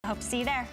Hope to see you there.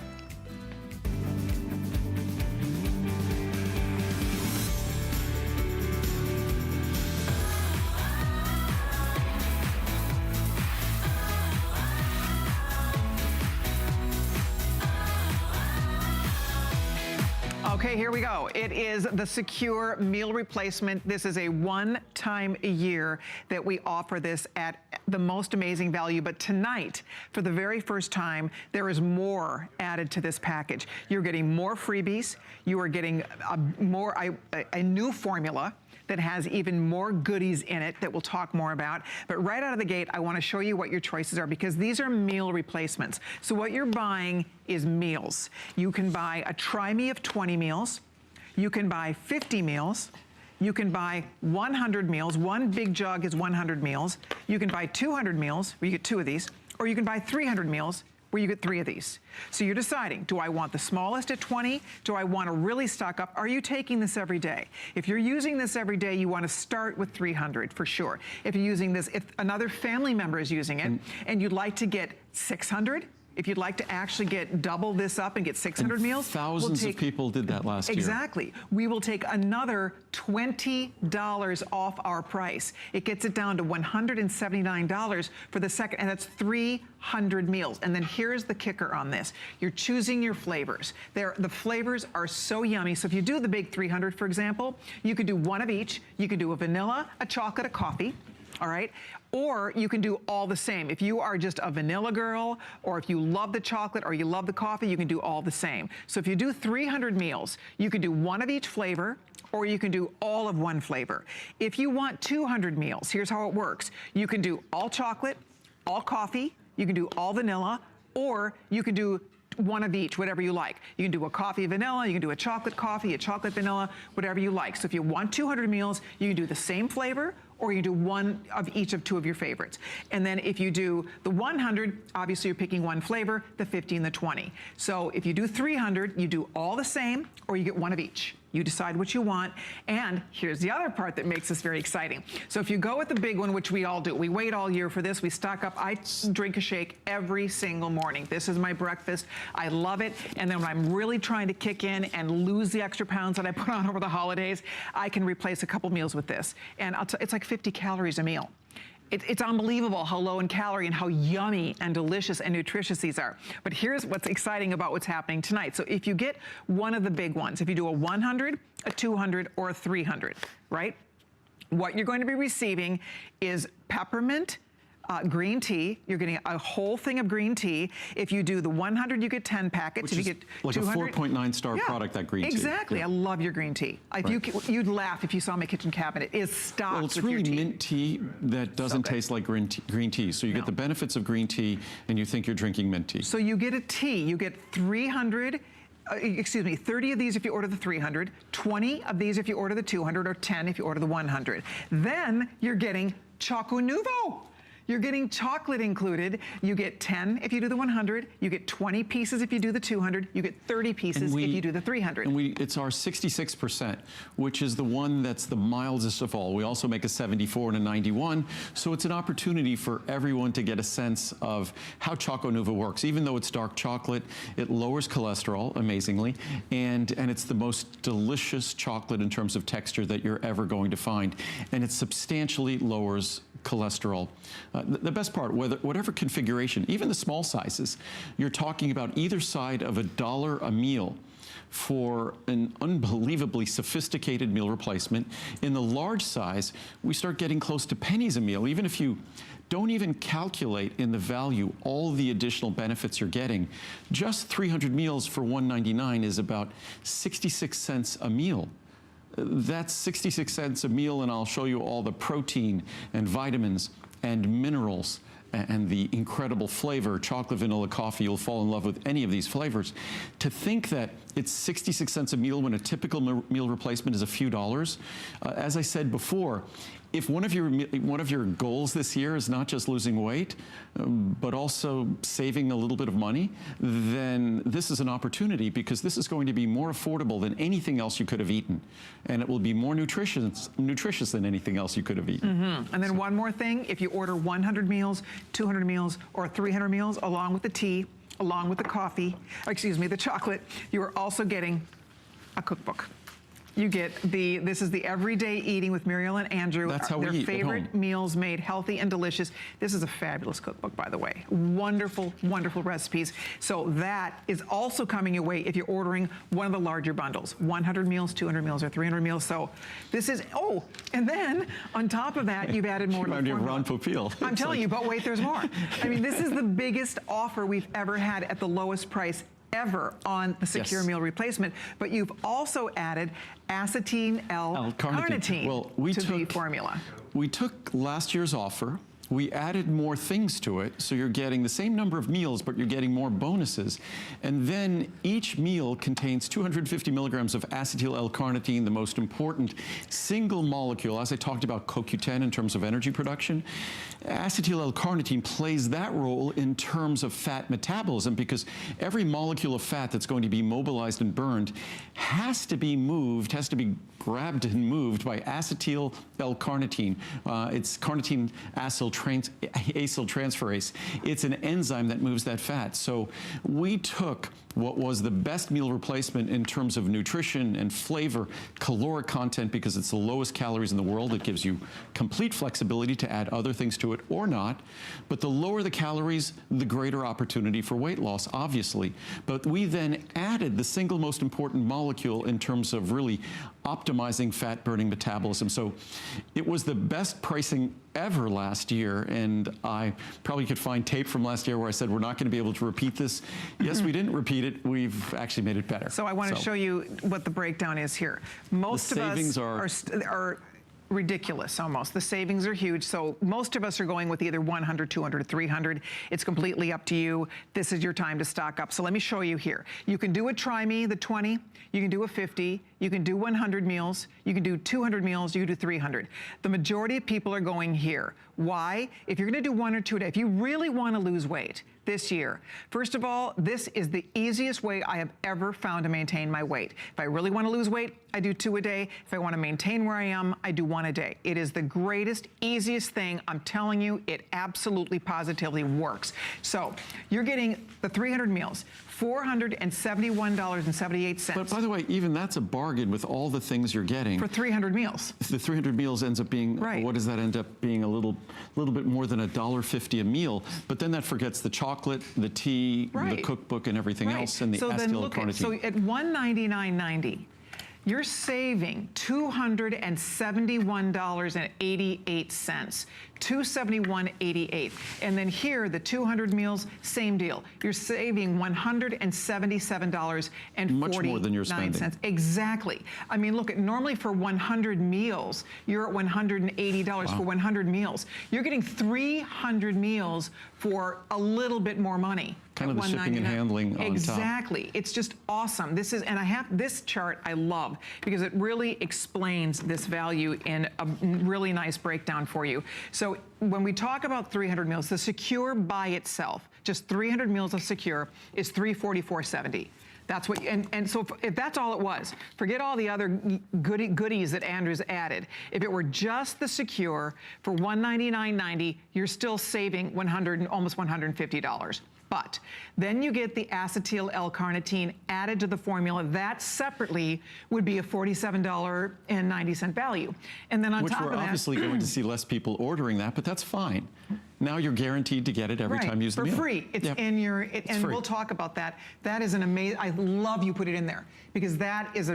Okay, here we go. It is the Secure Meal Replacement. This is a one-time a year that we offer this at the most amazing value. But tonight, for the very first time, there is more added to this package. You're getting more freebies. You are getting a new formula that has even more goodies in it that we'll talk more about. But right out of the gate, I wanna show you what your choices are, because these are meal replacements. So what you're buying is meals. You can buy a try me of 20 meals. You can buy 50 meals. You can buy 100 meals. One big jug is 100 meals. You can buy 200 meals, where you get 2 of these, or you can buy 300 meals, where you get 3 of these. So you're deciding, do I want the smallest at 20? Do I want to really stock up? Are you taking this every day? If you're using this every day, you want to start with 300 for sure. If you're using this, if another family member is using it, and you'd like to get 600, if you'd like to actually get double this up and get 600 meals, thousands of people did that last year. Exactly. We will take another $20 off our price. It gets it down to $179 for the second, and that's 300 meals. And then here's the kicker on this. You're choosing your flavors. The flavors are so yummy. So if you do the big 300, for example, you could do one of each. You could do a vanilla, a chocolate, a coffee. All right? Or you can do all the same. If you are just a vanilla girl, or if you love the chocolate or you love the coffee, you can do all the same. So if you do 300 meals, you can do one of each flavor, or you can do all of one flavor. If you want 200 meals, here's how it works. You can do all chocolate, all coffee, you can do all vanilla, or you can do one of each, whatever you like. You can do a coffee vanilla, you can do a chocolate coffee, a chocolate vanilla, whatever you like. So if you want 200 meals, you can do the same flavor, or you do one of each of 2 of your favorites. And then if you do the 100, obviously you're picking one flavor, the 50 and the 20. So if you do 300, you do all the same, or you get one of each. You decide what you want. And here's the other part that makes this very exciting. So if you go with the big one, which we all do, we wait all year for this, we stock up. I drink a shake every single morning. This is my breakfast. I love it. And then when I'm really trying to kick in and lose the extra pounds that I put on over the holidays, I can replace a couple meals with this. And it's like 50 calories a meal. It's unbelievable how low in calorie and how yummy and delicious and nutritious these are. But here's what's exciting about what's happening tonight. So if you get one of the big ones, if you do a 100, a 200, or a 300, right? What you're going to be receiving is peppermint, green tea. You're getting a whole thing of green tea. If you do the 100, you get 10 packets. Which if you is get like 200, a 4.9 star product, that green tea. Exactly. Yeah. I love your green tea. Right. You'd laugh if you saw my kitchen cabinet. It is stocked with your tea. Well, it's really mint tea that doesn't taste like green tea. So you get the benefits of green tea, and you think you're drinking mint tea. So you get a tea. You get 300 30 of these if you order the 300, 20 of these if you order the 200, or 10 if you order the 100. Then you're getting Choco Nuvo. You're getting chocolate included. You get 10 if you do the 100. You get 20 pieces if you do the 200. You get 30 pieces if you do the 300. And it's our 66%, which is the one that's the mildest of all. We also make a 74 and a 91. So it's an opportunity for everyone to get a sense of how Choco Nuvo works. Even though it's dark chocolate, it lowers cholesterol, amazingly. And it's the most delicious chocolate in terms of texture that you're ever going to find. And it substantially lowers cholesterol. The best part, whatever configuration, even the small sizes, you're talking about either side of $1 a meal for an unbelievably sophisticated meal replacement. In the large size, we start getting close to pennies a meal. Even if you don't even calculate in the value all the additional benefits you're getting, just 300 meals for $1.99 is about 66 cents a meal. That's 66 cents a meal, and I'll show you all the protein and vitamins and minerals and the incredible flavor, chocolate, vanilla, coffee. You'll fall in love with any of these flavors. To think that it's 66 cents a meal when a typical meal replacement is a few dollars, as I said before, if one of your goals this year is not just losing weight, but also saving a little bit of money, then this is an opportunity, because this is going to be more affordable than anything else you could have eaten. And it will be more nutritious than anything else you could have eaten. Mm-hmm. And then one more thing, if you order 100 meals, 200 meals, or 300 meals along with the tea, along with the coffee, excuse me, the chocolate, you are also getting a cookbook. You get this is the Everyday Eating with Muriel and Andrew. That's how we their eat favorite at home. meals made healthy and delicious. This is a fabulous cookbook, by the way. Wonderful, wonderful recipes. So that is also coming your way if you're ordering one of the larger bundles, 100 meals, 200 meals, or 300 meals. So this is, oh, and then on top of that, you've added more to the formula. Ron Popeil. I'm telling you, but wait, there's more. I mean, this is the biggest offer we've ever had at the lowest price ever on the Secure Meal Replacement, but you've also added acetyl L-carnitine to the formula. We took last year's offer, we added more things to it, so you're getting the same number of meals, but you're getting more bonuses. And then each meal contains 250 milligrams of acetyl L-carnitine, the most important single molecule, as I talked about CoQ10 in terms of energy production. Acetyl L-carnitine plays that role in terms of fat metabolism, because every molecule of fat that's going to be mobilized and burned has to be moved, has to be grabbed and moved by acetyl L-carnitine. It's carnitine acyl transferase. It's an enzyme that moves that fat. So we took what was the best meal replacement in terms of nutrition and flavor, caloric content, because it's the lowest calories in the world. It gives you complete flexibility to add other things to it or not. But the lower the calories, the greater opportunity for weight loss, obviously. But we then added the single most important molecule in terms of really optimizing fat burning metabolism. So it was the best pricing ever last year, and I probably could find tape from last year where I said we're not going to be able to repeat this. Yes, we didn't repeat it. We've actually made it better. So I want to show you what the breakdown is here. Most of us are ridiculous almost. The savings are huge. So most of us are going with either 100, 200, 300. It's completely up to you. This is your time to stock up. So let me show you here. You can do a Try Me, the 20. You can do a 50. You can do 100 meals. You can do 200 meals. You can do 300. The majority of people are going here. Why? If you're going to do 1 or 2 a day, if you really want to lose weight this year, first of all, this is the easiest way I have ever found to maintain my weight. If I really want to lose weight, I do 2 a day. If I want to maintain where I am, I do 1 a day. It is the greatest, easiest thing. I'm telling you, it absolutely, positively works. So you're getting the 300 meals, $471.78. But by the way, even that's a bargain with all the things you're getting. For 300 meals. The 300 meals ends up being, what does that end up being? A little bit more than $1.50 a meal. But then that forgets the chocolate, the tea, the cookbook, and everything else, and the acetyl L-carnitine. So at $199.90, you're saving $271.88. $271.88. And then here, the 200 meals, same deal. You're saving $177.49. Much more than you're spending. Exactly. I mean, look, normally for 100 meals, you're at $180 for 100 meals. You're getting 300 meals for a little bit more money. Kind of the shipping and handling on Exactly. top. It's just awesome. This is, and I have this chart I love because it really explains this value in a really nice breakdown for you. So when we talk about 300 meals, the Secure by itself, just 300 meals of Secure is $344.70. That's what, and so if that's all it was, forget all the other goodies that Andrew's added. If it were just the Secure for $199.90, you're still saving almost $150. But then you get the acetyl L-carnitine added to the formula. That separately would be a $47.90 value. And then on top of that, which we're obviously going to see less people ordering that, but that's fine. Now you're guaranteed to get it every time you use the meal. For free. It's in your, and we'll talk about that. That is an amazing, I love you put it in there because that is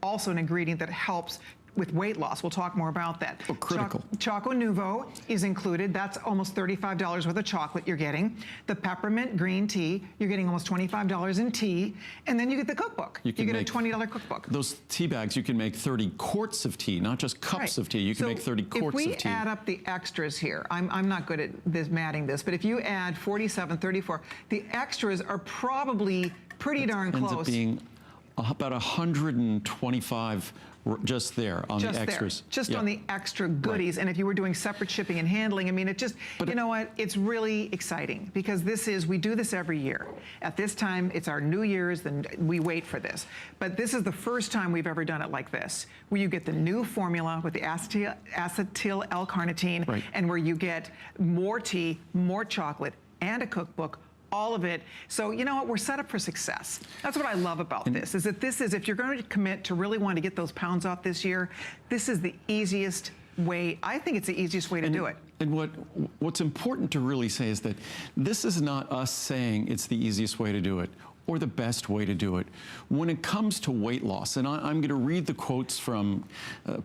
also an ingredient that helps with weight loss. We'll talk more about that. Oh, critical. Choco Nuvo is included. That's almost $35 worth of chocolate you're getting. The peppermint green tea, you're getting almost $25 in tea. And then you get the cookbook. You get a $20 cookbook. Those tea bags, you can make 30 quarts of tea, not just cups of tea. You can make 30 quarts of tea. If we add up the extras here, I'm not good at matting this, but if you add 47, 34, the extras are probably pretty darn close. Ends up being about 125 just there on the extras. Just on the extra goodies. And if you were doing separate shipping and handling, I mean, it just, you know what, it's really exciting because we do this every year. At this time, it's our New Year's, then we wait for this. But this is the first time we've ever done it like this, where you get the new formula with the acetyl L-carnitine and where you get more tea, more chocolate, and a cookbook, all of it. So you know what, we're set up for success. That's what I love about this, is that this is, if you're going to commit to really want to get those pounds off this year, this is the easiest way. I think it's the easiest way to do it. And what's important to really say is that this is not us saying it's the easiest way to do it or the best way to do it. When it comes to weight loss, and I'm going to read the quotes from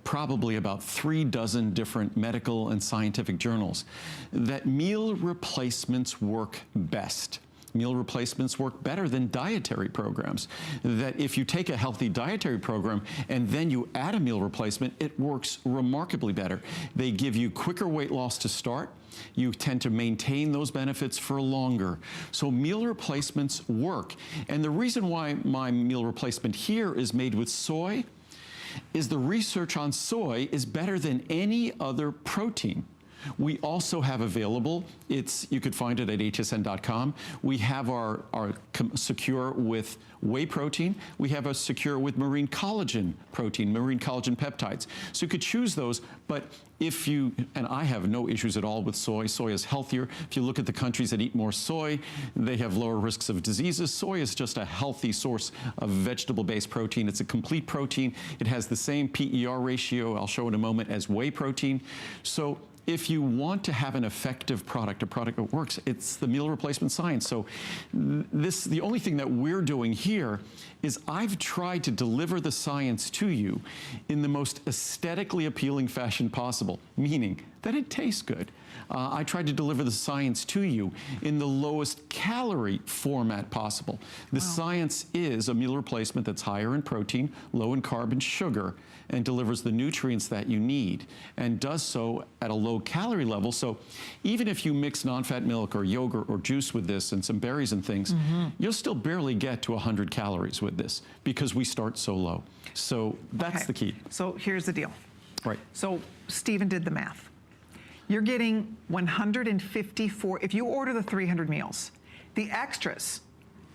probably about 3 dozen different medical and scientific journals, that meal replacements work best. Meal replacements work better than dietary programs. That if you take a healthy dietary program and then you add a meal replacement, it works remarkably better. They give you quicker weight loss to start. You tend to maintain those benefits for longer. So meal replacements work. And the reason why my meal replacement here is made with soy is the research on soy is better than any other protein. We also have available, you could find it at hsn.com. We have our secure with whey protein. We have a secure with marine collagen protein, marine collagen peptides. So you could choose those, but if you, and I have no issues at all with soy. Soy is healthier. If you look at the countries that eat more soy, they have lower risks of diseases. Soy is just a healthy source of vegetable-based protein. It's a complete protein. It has the same PER ratio, I'll show in a moment, as whey protein. So if you want to have an effective product, a product that works, it's the meal replacement science. So the only thing that we're doing here is I've tried to deliver the science to you in the most aesthetically appealing fashion possible, meaning that it tastes good. I tried to deliver the science to you in the lowest calorie format possible. The science is a meal replacement that's higher in protein, low in carb and sugar, and delivers the nutrients that you need, and does so at a low calorie level. So even if you mix non-fat milk or yogurt or juice with this and some berries and things, you'll still barely get to 100 calories with this because we start so low. So that's the key. So here's the deal. Right. So Stephen did the math. You're getting 154, if you order the 300 meals, the extras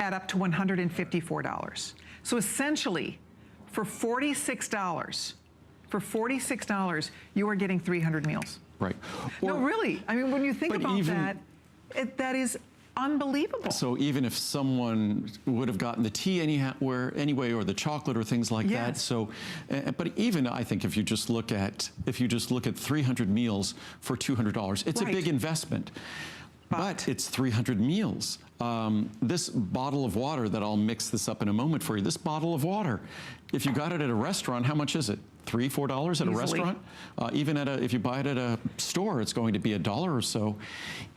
add up to $154. So essentially, for $46, you are getting 300 meals. Right. No, really. I mean, when you think about that, that is unbelievable. So even if someone would have gotten the tea anyway, or the chocolate or things like that. So, but even I think if you just look at 300 meals for $200, it's a big investment. But it's 300 meals. This bottle of water that I'll mix this up in a moment for you. This bottle of water, if you got it at a restaurant, how much is it? $3, $4 at a restaurant? Even if you buy it at a store, it's going to be $1 or so.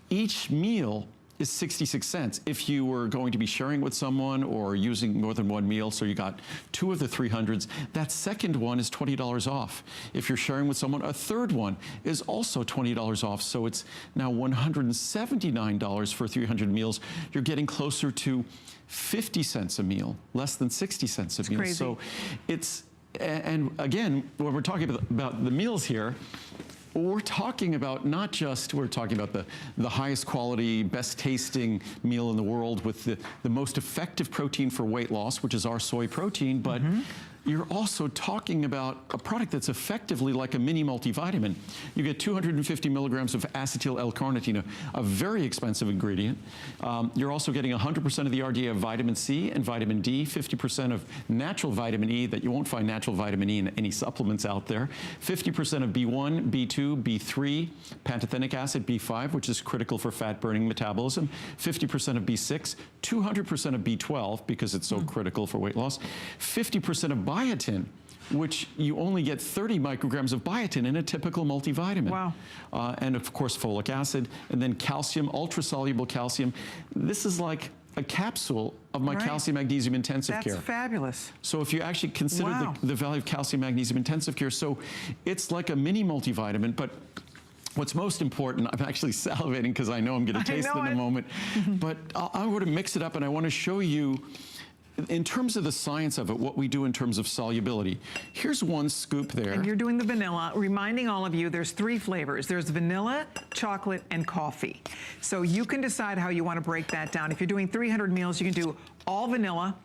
Each meal is 66 cents. If you were going to be sharing with someone or using more than one meal, so you got 2 of the 300s, that second one is $20 off. If you're sharing with someone, a third one is also $20 off. So it's now $179 for 300 meals. You're getting closer to 50 cents a meal, less than 60 cents a meal. Crazy. So it's, and again, when we're talking about the meals here, we're talking about not just, we're talking about the highest quality, best tasting meal in the world with the most effective protein for weight loss, which is our soy protein, but you're also talking about a product that's effectively like a mini multivitamin. You get 250 milligrams of acetyl L-carnitine, a very expensive ingredient. You're also getting 100% of the RDA of vitamin C and vitamin D, 50% of natural vitamin E that you won't find natural vitamin E in any supplements out there, 50% of B1, B2, B3, pantothenic acid, B5, which is critical for fat burning metabolism, 50% of B6, 200% of B12 because it's so critical for weight loss, 50% of biotin, which you only get 30 micrograms of biotin in a typical multivitamin. Wow. And of course, folic acid, and then calcium, ultra-soluble calcium. This is like a capsule of my calcium magnesium intensive care. That's fabulous. So if you actually consider the value of calcium magnesium intensive care, so it's like a mini multivitamin, but what's most important, I'm actually salivating because I know I'm going to taste it in a moment, but I want to mix it up and I want to show you in terms of the science of it, what we do in terms of solubility. Here's one scoop there. And you're doing the vanilla, reminding all of you there's 3 flavors. There's vanilla, chocolate, and coffee. So you can decide how you want to break that down. If you're doing 300 meals, you can do all vanilla.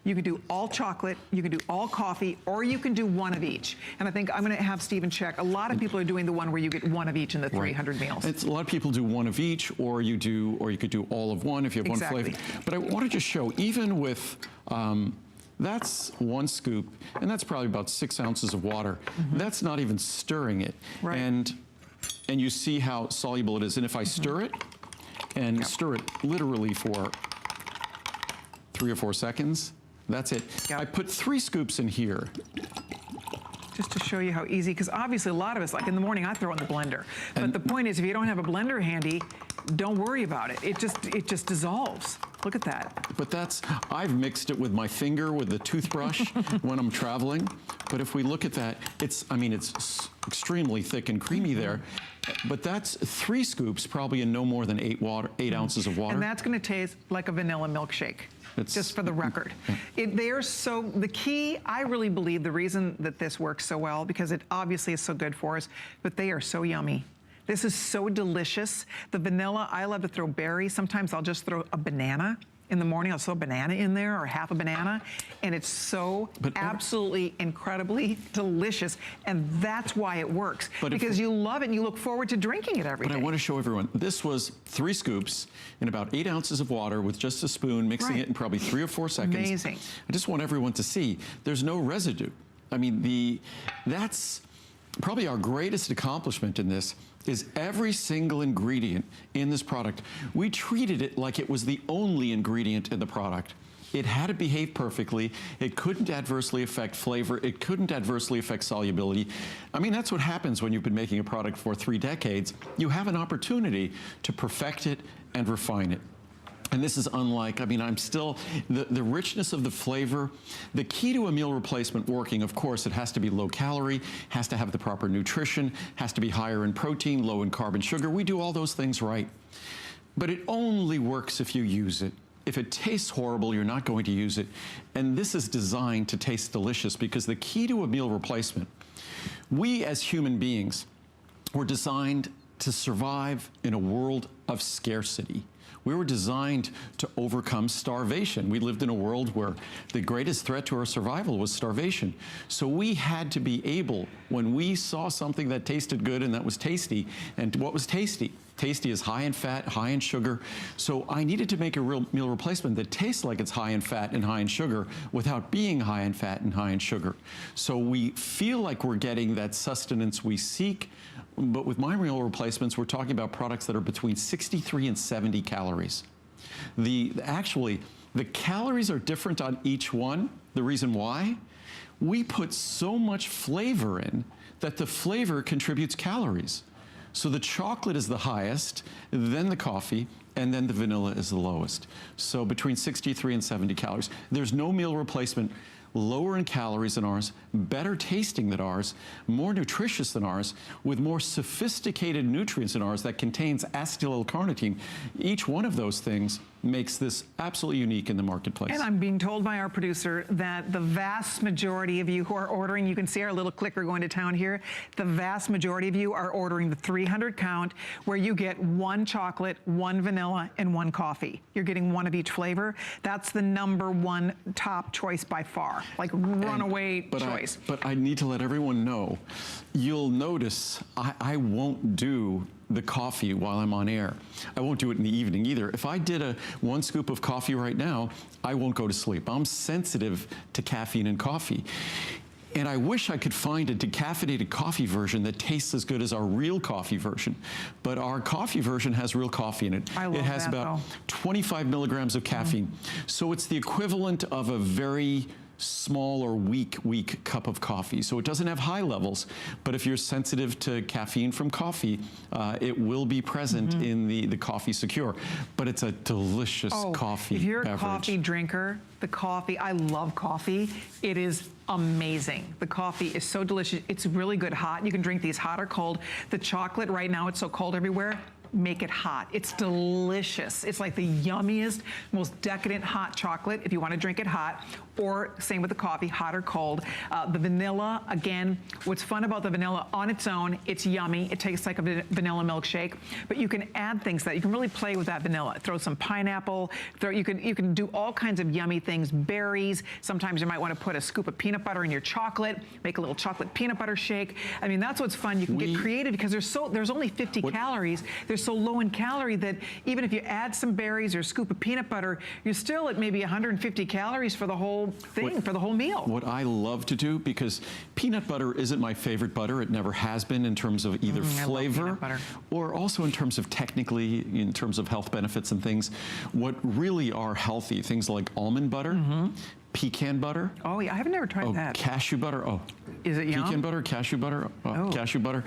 You can do all chocolate, you can do all coffee, or you can do one of each. And I think I'm gonna have Stephen check. A lot of people are doing the one where you get one of each in the 300 meals. A lot of people do one of each, or you could do all of one if you have one flavor. But I wanted to show, even with, that's one scoop, and that's probably about 6 ounces of water. That's not even stirring it. Right. And you see how soluble it is. And if I stir it, and stir it literally for 3 or 4 seconds, that's it. I put 3 scoops in here. Just to show you how easy, because obviously a lot of us, like in the morning, I throw in the blender. But the point is, if you don't have a blender handy, don't worry about it. It just dissolves. Look at that. But I've mixed it with my finger, with the toothbrush when I'm traveling. But if we look at that, it's extremely thick and creamy there. But that's 3 scoops, probably in no more than 8 ounces of water. And that's gonna taste like a vanilla milkshake. Just for the record. The key, I really believe the reason that this works so well, because it obviously is so good for us, but they are so yummy. This is so delicious. The vanilla, I love to throw berries. Sometimes I'll just throw a banana. In the morning, I'll throw a banana in there, or half a banana, and it's so absolutely incredibly delicious, and that's why it works. Because you love it and you look forward to drinking it every day. But I want to show everyone, this was 3 scoops in about 8 ounces of water with just a spoon, mixing it in probably 3 or 4 seconds. Amazing. I just want everyone to see, there's no residue. I mean, that's probably our greatest accomplishment in this, is every single ingredient in this product. We treated it like it was the only ingredient in the product. It had to behave perfectly. It couldn't adversely affect flavor. It couldn't adversely affect solubility. I mean, that's what happens when you've been making a product for 3 decades. You have an opportunity to perfect it and refine it. And this is unlike, I mean, the richness of the flavor. The key to a meal replacement working, of course, it has to be low calorie, has to have the proper nutrition, has to be higher in protein, low in carb and sugar. We do all those things right. But it only works if you use it. If it tastes horrible, you're not going to use it. And this is designed to taste delicious, because the key to a meal replacement, we as human beings were designed to survive in a world of scarcity. We were designed to overcome starvation. We lived in a world where the greatest threat to our survival was starvation. So we had to be able, when we saw something that tasted good and that was tasty, and what was tasty? Tasty is high in fat, high in sugar. So I needed to make a real meal replacement that tastes like it's high in fat and high in sugar without being high in fat and high in sugar. So we feel like we're getting that sustenance we seek. But with my meal replacements, we're talking about products that are between 63 and 70 calories. Actually, the calories are different on each one. The reason why? We put so much flavor in that the flavor contributes calories. So the chocolate is the highest, then the coffee, and then the vanilla is the lowest. So between 63 and 70 calories. There's no meal replacement lower in calories than ours, better tasting than ours, more nutritious than ours, with more sophisticated nutrients than ours that contains acetyl-L-carnitine. Each one of those things makes this absolutely unique in the marketplace. And I'm being told by our producer that the vast majority of you who are ordering, you can see our little clicker going to town here, the vast majority of you are ordering the 300 count, where you get 1 chocolate, 1 vanilla, and 1 coffee. You're getting 1 of each flavor. That's the #1 top choice by far, like runaway choice. But I need to let everyone know, you'll notice I won't do the coffee while I'm on air. I won't do it in the evening either. If I did 1 scoop of coffee right now, I won't go to sleep. I'm sensitive to caffeine in coffee. And I wish I could find a decaffeinated coffee version that tastes as good as our real coffee version. But our coffee version has real coffee in it. It has about 25 milligrams of caffeine. So it's the equivalent of a very small or weak cup of coffee. So it doesn't have high levels, but if you're sensitive to caffeine from coffee, it will be present in the Coffee Secure. But it's a delicious coffee if you're a beverage. coffee drinker, the coffee, I love coffee. It is amazing. The coffee is so delicious. It's really good hot. You can drink these hot or cold. The chocolate right now, it's so cold everywhere. make it hot. It's delicious. It's like the yummiest, most decadent hot chocolate if you want to drink it hot, or same with the coffee, hot or cold. The vanilla, again, what's fun about the vanilla on its own, it's yummy. It tastes like a vanilla milkshake, but you can add things that you can really play with that vanilla. Throw some pineapple, you can do all kinds of yummy things, berries. Sometimes you might want to put a scoop of peanut butter in your chocolate, make a little chocolate peanut butter shake. I mean, that's what's fun. You can get creative because there's only 50 calories. They're so low in calorie that even if you add some berries or a scoop of peanut butter, you're still at maybe 150 calories for the whole thing, for the whole meal. What I love to do, because peanut butter isn't my favorite butter, it never has been in terms of either flavor or also in terms of technically, in terms of health benefits and things. What really are healthy, things like almond butter, pecan butter. Oh yeah, I've never tried that. Cashew butter. Oh, is it yum? Pecan butter, cashew butter, cashew butter.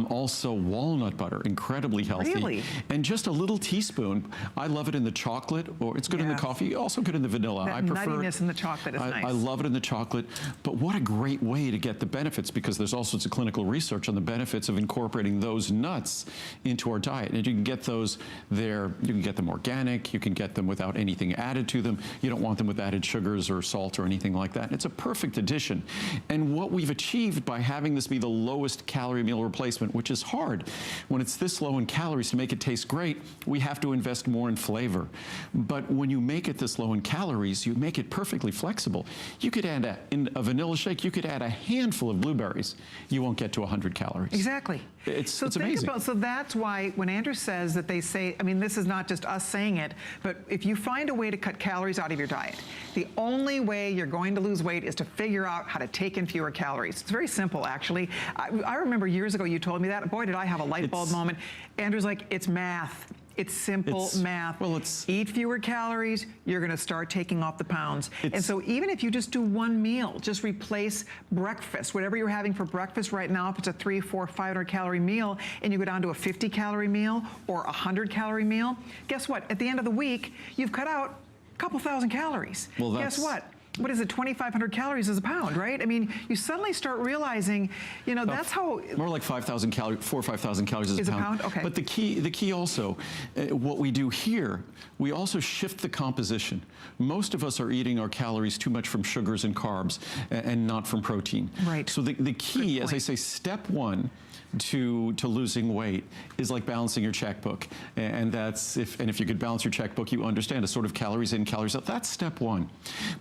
Also walnut butter, incredibly healthy. Really? And just a little teaspoon. I love it in the chocolate, or it's good in the coffee. Also good in the vanilla. That I prefer nuttiness in the chocolate is nice. I love it in the chocolate. But what a great way to get the benefits, because there's all sorts of clinical research on the benefits of incorporating those nuts into our diet. And you can get those there. You can get them organic. You can get them without anything added to them. You don't want them with added sugars or salt or anything like that. It's a perfect addition. And what we've achieved by having this be the lowest calorie meal replacement, which is hard when it's this low in calories, to make it taste great, we have to invest more in flavor. But when you make it this low in calories, you make it perfectly flexible. You could add in a vanilla shake, you could add a handful of blueberries. You won't get to 100 calories. Exactly. It's amazing. So that's why when Andrew says that they say, I mean, this is not just us saying it, but if you find a way to cut calories out of your diet, the only way you're going to lose weight is to figure out how to take in fewer calories. It's very simple, actually. I remember years ago you told me that. Boy, did I have a light bulb moment. Andrew's like, it's math. It's simple math. Well, eat fewer calories, you're going to start taking off the pounds. And so even if you just do one meal, just replace breakfast, whatever you're having for breakfast right now, if it's a 300, 400, 500 calorie meal, and you go down to a 50 calorie meal or a 100 calorie meal, guess what? At the end of the week, you've cut out a couple thousand calories. Well, guess what? What is it, 2,500 calories is a pound, right? I mean, you suddenly start realizing, you know, that's how... More like 5,000 calories, 4,000 or 5,000 calories is a pound. Okay. But the key also, what we do here, we also shift the composition. Most of us are eating our calories too much from sugars and carbs and not from protein. Right. So the key, as I say, step one to losing weight is like balancing your checkbook. And that's, if you could balance your checkbook, you understand a sort of calories in, calories out. That's step one.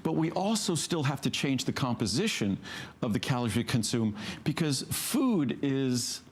But we also still have to change the composition of the calories we consume, because food is,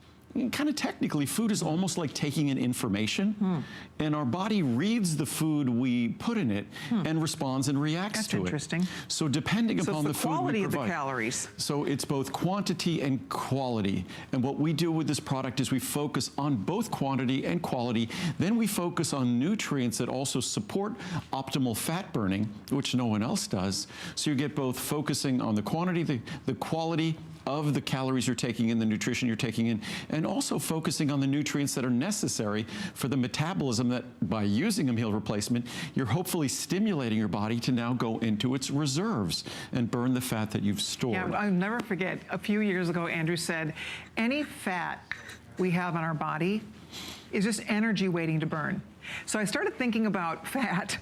kind of technically, food is almost like taking in information, and our body reads the food we put in it and responds and reacts to it. That's interesting. So depending upon the food we provide. quality of the calories. So it's both quantity and quality. And what we do with this product is we focus on both quantity and quality. Then we focus on nutrients that also support optimal fat burning, which no one else does. So you get both focusing on the quantity, the quality of the calories you're taking in, the nutrition you're taking in, and also focusing on the nutrients that are necessary for the metabolism that, by using a meal replacement, you're hopefully stimulating your body to now go into its reserves and burn the fat that you've stored. Yeah, I'll never forget, a few years ago, Andrew said, any fat we have on our body is just energy waiting to burn. So I started thinking about fat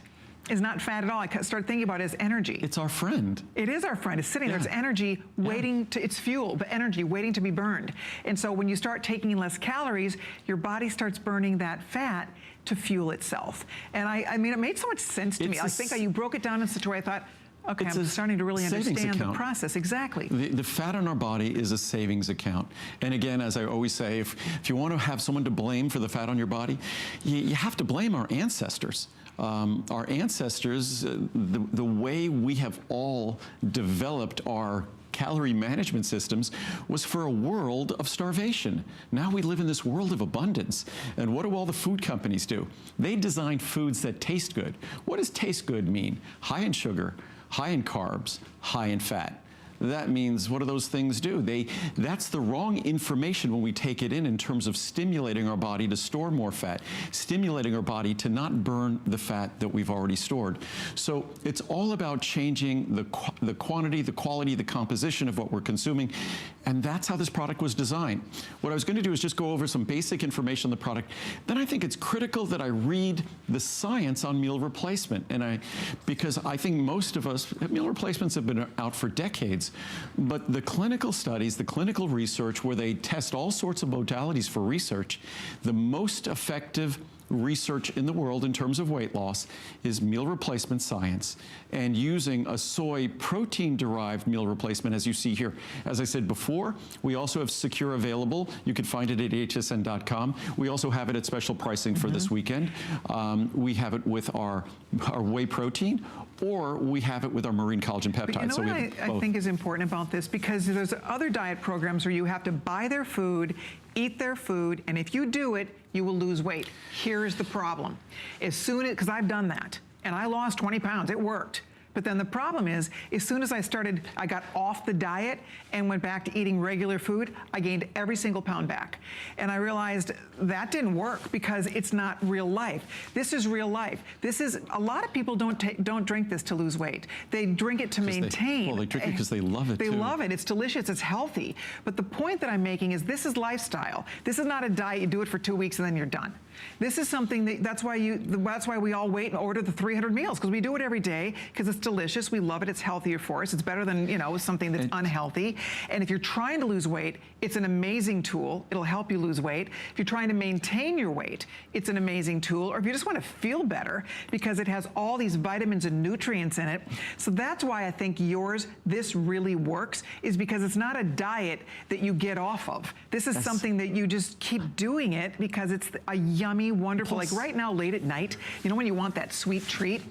is not fat at all. I started thinking about it as energy. It's our friend. It is our friend. It's sitting there. It's energy waiting to, it's fuel, but energy waiting to be burned. And so when you start taking in less calories, your body starts burning that fat to fuel itself. And I mean, it made so much sense to me. I think you broke it down in such a way I thought, okay, I'm starting to really understand the process. Exactly. The fat on our body is a savings account. And again, as I always say, if you want to have someone to blame for the fat on your body, you have to blame our ancestors. Our ancestors, the way we have all developed our calorie management systems was for a world of starvation. Now we live in this world of abundance. And what do all the food companies do? They design foods that taste good. What does taste good mean? High in sugar, high in carbs, high in fat. that means what do those things do? That's the wrong information when we take it in terms of stimulating our body to store more fat, stimulating our body to not burn the fat that we've already stored. So it's all about changing the quantity, the quality, the composition of what we're consuming, and that's how this product was designed. What I was going to do is just go over some basic information on the product. Then I think it's critical that I read the science on meal replacement, because I think most of us, meal replacements have been out for decades, but the clinical studies, the clinical research where they test all sorts of modalities for research, the most effective research in the world in terms of weight loss is meal replacement science, and using a soy protein-derived meal replacement, as you see here. As I said before, we also have Secure available. You can find it at hsn.com. We also have it at special pricing for this weekend. We have it with our whey protein, or we have it with our marine collagen peptides. But you know what I think is important about this, because there's other diet programs where you have to buy their food, eat their food, and if you do it, you will lose weight. Here's the problem. As soon as, because I've done that, and I lost 20 pounds, it worked. But then the problem is, as soon as I got off the diet and went back to eating regular food, I gained every single pound back. And I realized that didn't work, because it's not real life. This is real life. This is, a lot of people don't drink this to lose weight. They drink it to maintain. They drink it because they love it too. They love it. It's delicious. It's healthy. But the point that I'm making is, this is lifestyle. This is not a diet. You do it for 2 weeks and then you're done. This is something that's why we all wait and order the 300 meals, because we do it every day, because it's delicious. We love it. It's healthier for us. It's better than, something that's unhealthy. And if you're trying to lose weight, it's an amazing tool. It'll help you lose weight. If you're trying to maintain your weight, it's an amazing tool. Or if you just want to feel better, because it has all these vitamins and nutrients in it. So that's why I think this really works, is because it's not a diet that you get off of. This is something that you just keep doing it because it's a yummy, wonderful, like right now, late at night, when you want that sweet treat,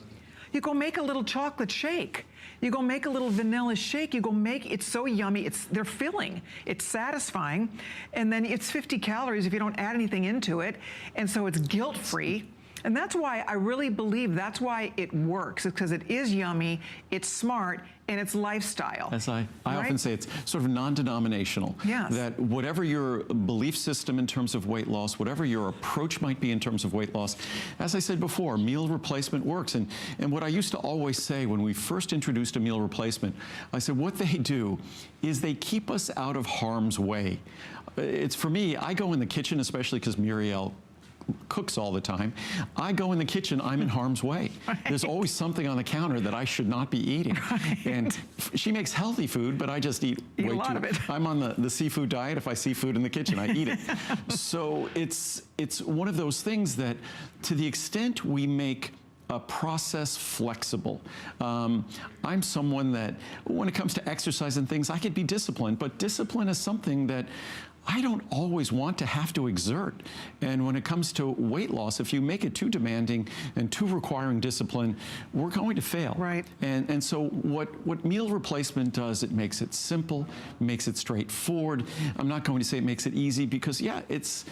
you go make a little chocolate shake. You go make a little vanilla shake. You go make, it's so yummy. They're filling. It's satisfying. And then it's 50 calories if you don't add anything into it. And so it's guilt-free. And that's why I really believe that's why it works. It's because it is yummy, it's smart, and it's lifestyle. As I often say, it's sort of non-denominational. Yes. That whatever your belief system in terms of weight loss, whatever your approach might be in terms of weight loss, as I said before, meal replacement works. And what I used to always say when we first introduced a meal replacement, I said what they do is they keep us out of harm's way. It's, for me, I go in the kitchen, especially because Muriel cooks all the time. I go in the kitchen, I'm in harm's way. Right. There's always something on the counter that I should not be eating. Right. And she makes healthy food, but I just eat way too much of it. I'm on the seafood diet. If I see food in the kitchen, I eat it. So it's one of those things that, to the extent we make a process flexible. I'm someone that, when it comes to exercise and things, I could be disciplined, but discipline is something that I don't always want to have to exert. And when it comes to weight loss, if you make it too demanding and too requiring discipline, we're going to fail. Right. And so what meal replacement does, it makes it simple, makes it straightforward. I'm not going to say it makes it easy, because it's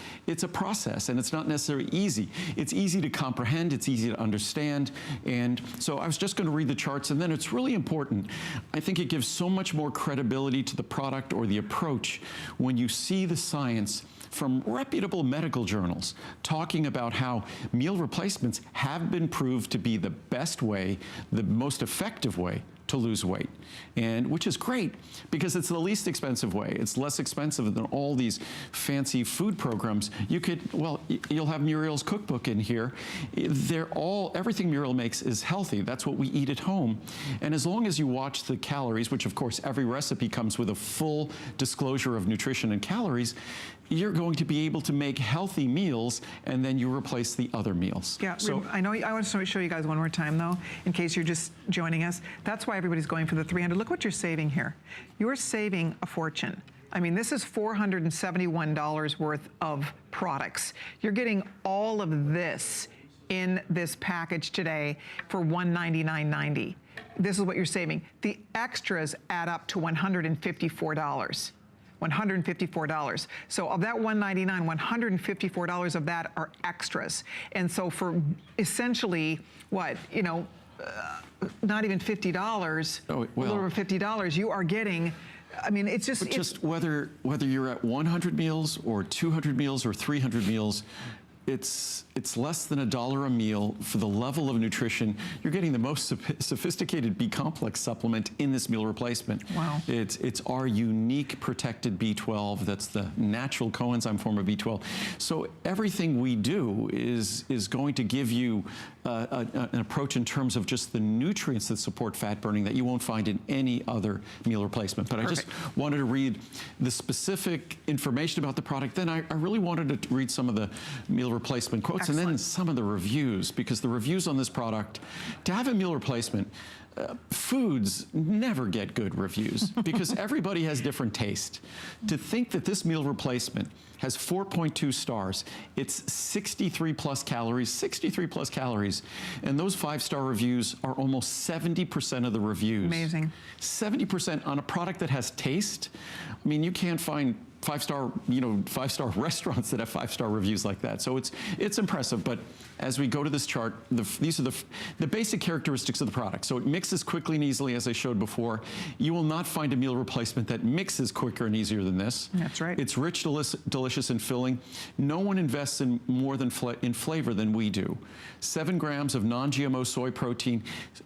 a process, and it's not necessarily easy. It's easy to comprehend, it's easy to understand. And so I was just going to read the charts, and then it's really important. I think it gives so much more credibility to the product or the approach when you see the science from reputable medical journals talking about how meal replacements have been proved to be the best way, the most effective way to lose weight, and which is great because it's the least expensive way. It's less expensive than all these fancy food programs. You'll have Muriel's cookbook in here. Everything Muriel makes is healthy. That's what we eat at home. And as long as you watch the calories, which of course every recipe comes with a full disclosure of nutrition and calories, you're going to be able to make healthy meals, and then you replace the other meals. Yeah, so I want to show you guys one more time, though, in case you're just joining us. That's why everybody's going for the 300. Look what you're saving here. You're saving a fortune. I mean, this is $471 worth of products. You're getting all of this in this package today for $199.90. This is what you're saving. The extras add up to $154. $154. So of that $199, $154 of that are extras. And so for essentially what, not even $50, Oh, a well. little over $50, you are getting, I mean, it's just... But just whether you're at 100 meals or 200 meals or 300 meals, it's less than $1 a meal for the level of nutrition. You're getting the most sophisticated B-complex supplement in this meal replacement. Wow. It's our unique protected B12. That's the natural coenzyme form of B12. So everything we do is going to give you an approach in terms of just the nutrients that support fat burning that you won't find in any other meal replacement. But Perfect. I just wanted to read the specific information about the product. Then I really wanted to read some of the meal replacement quotes. Excellent. And then some of the reviews, because the reviews on this product, to have a meal replacement, foods never get good reviews because everybody has different taste. To think that this meal replacement has 4.2 stars, it's 63 plus calories, and those 5-star reviews are almost 70% of the reviews. Amazing. 70% on a product that has taste. I mean, you can't find five-star restaurants that have 5-star reviews like that. So it's impressive. But as we go to this chart, these are the basic characteristics of the product. So it mixes quickly and easily, as I showed before. You will not find a meal replacement that mixes quicker and easier than this. That's right. It's rich, delicious, and filling. No one invests in more than in flavor than we do. 7 grams of non-GMO soy protein.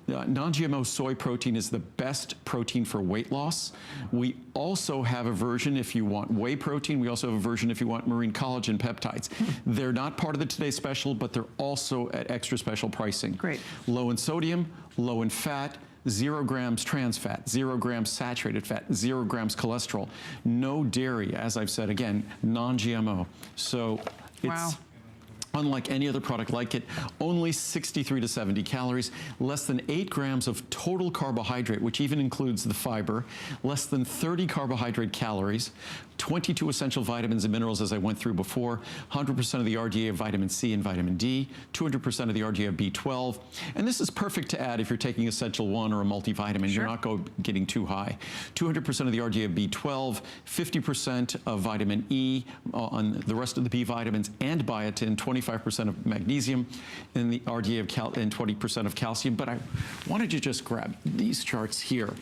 Non-GMO soy protein is the best protein for weight loss. We also have a version if you want whey protein. We also have a version if you want marine collagen peptides. They're not part of the Today Special, but they're also at extra special pricing. Great. Low in sodium, low in fat, 0 grams trans fat, 0 grams saturated fat, 0 grams cholesterol, no dairy, as I've said, again, non-GMO. So it's Wow. unlike any other product like it, only 63 to 70 calories, less than 8 grams of total carbohydrate, which even includes the fiber, less than 30 carbohydrate calories, 22 essential vitamins and minerals, as I went through before, 100% of the RDA of vitamin C and vitamin D, 200% of the RDA of B12. And this is perfect to add if you're taking Essential 1 or a multivitamin. Sure. You're not getting too high. 200% of the RDA of B12, 50% of vitamin E on the rest of the B vitamins and biotin, 25% of magnesium in the RDA of and 20% of calcium. But I wanted to just grab these charts here.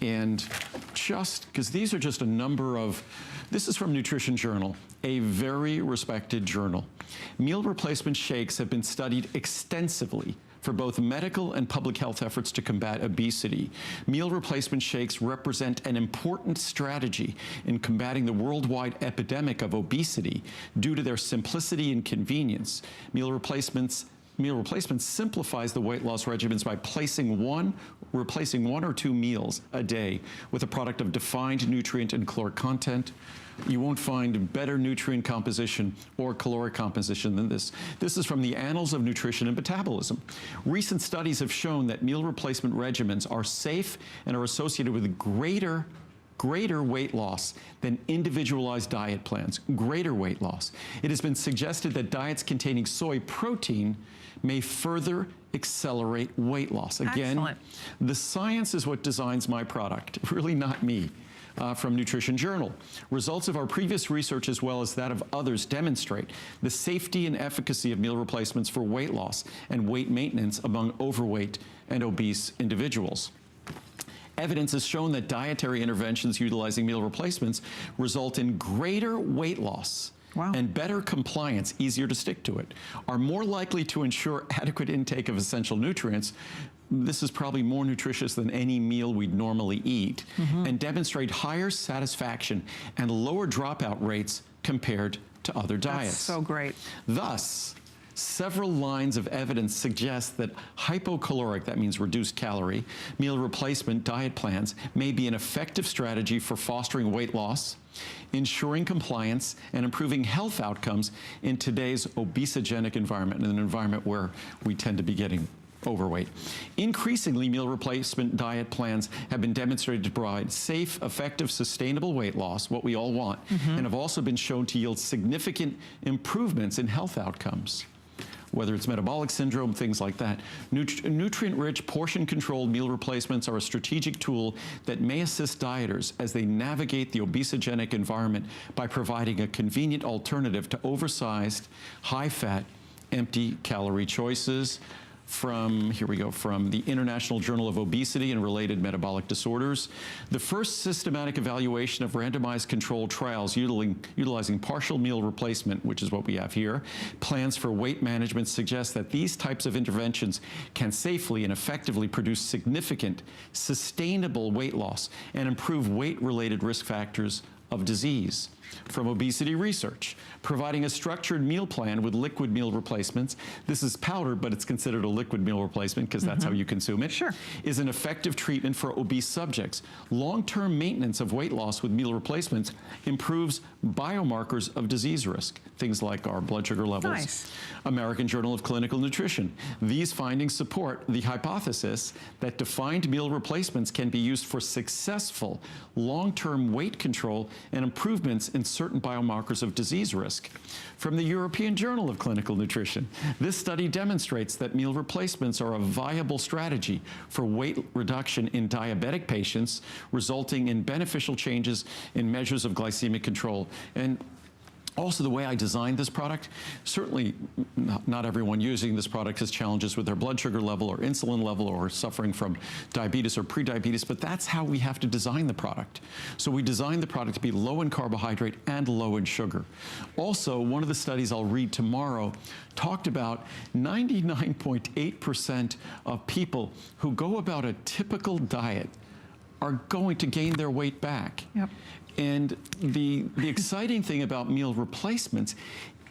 And just, because these are just a number of, this is from Nutrition Journal, a very respected journal. Meal replacement shakes have been studied extensively for both medical and public health efforts to combat obesity. Meal replacement shakes represent an important strategy in combating the worldwide epidemic of obesity due to their simplicity and convenience. Meal replacement simplifies the weight loss regimens by replacing 1 or 2 meals a day with a product of defined nutrient and caloric content. You won't find better nutrient composition or caloric composition than this. This is from the Annals of Nutrition and Metabolism. Recent studies have shown that meal replacement regimens are safe and are associated with greater weight loss than individualized diet plans, greater weight loss. It has been suggested that diets containing soy protein may further accelerate weight loss. Again, Excellent. The science is what designs my product, really not me. From Nutrition Journal. Results of our previous research as well as that of others demonstrate the safety and efficacy of meal replacements for weight loss and weight maintenance among overweight and obese individuals. Evidence has shown that dietary interventions utilizing meal replacements result in greater weight loss. Wow. And better compliance, easier to stick to it, are more likely to ensure adequate intake of essential nutrients. This is probably more nutritious than any meal we'd normally eat, and demonstrate higher satisfaction and lower dropout rates compared to other diets. That's so great. Thus, several lines of evidence suggest that hypocaloric, that means reduced calorie, meal replacement diet plans may be an effective strategy for fostering weight loss, ensuring compliance, and improving health outcomes in today's obesogenic environment, in an environment where we tend to be getting overweight. Increasingly, meal replacement diet plans have been demonstrated to provide safe, effective, sustainable weight loss, what we all want, and have also been shown to yield significant improvements in health outcomes, whether it's metabolic syndrome, things like that. Nutrient-rich, portion-controlled meal replacements are a strategic tool that may assist dieters as they navigate the obesogenic environment by providing a convenient alternative to oversized, high-fat, empty calorie choices. from, here we go, from the International Journal of Obesity and Related Metabolic Disorders. The first systematic evaluation of randomized controlled trials utilizing partial meal replacement, which is what we have here, plans for weight management suggest that these types of interventions can safely and effectively produce significant, sustainable weight loss and improve weight-related risk factors of disease. From obesity research, providing a structured meal plan with liquid meal replacements, this is powder, but it's considered a liquid meal replacement because that's how you consume it, Sure. is an effective treatment for obese subjects. Long-term maintenance of weight loss with meal replacements improves biomarkers of disease risk, things like our blood sugar levels. Nice. American Journal of Clinical Nutrition. These findings support the hypothesis that defined meal replacements can be used for successful long-term weight control and improvements in certain biomarkers of disease risk. From the European Journal of Clinical Nutrition, this study demonstrates that meal replacements are a viable strategy for weight reduction in diabetic patients, resulting in beneficial changes in measures of glycemic control. And also, the way I designed this product, certainly not everyone using this product has challenges with their blood sugar level or insulin level or suffering from diabetes or prediabetes, but that's how we have to design the product. So we designed the product to be low in carbohydrate and low in sugar. Also, one of the studies I'll read tomorrow talked about 99.8% of people who go about a typical diet are going to gain their weight back. Yep. And the exciting thing about meal replacements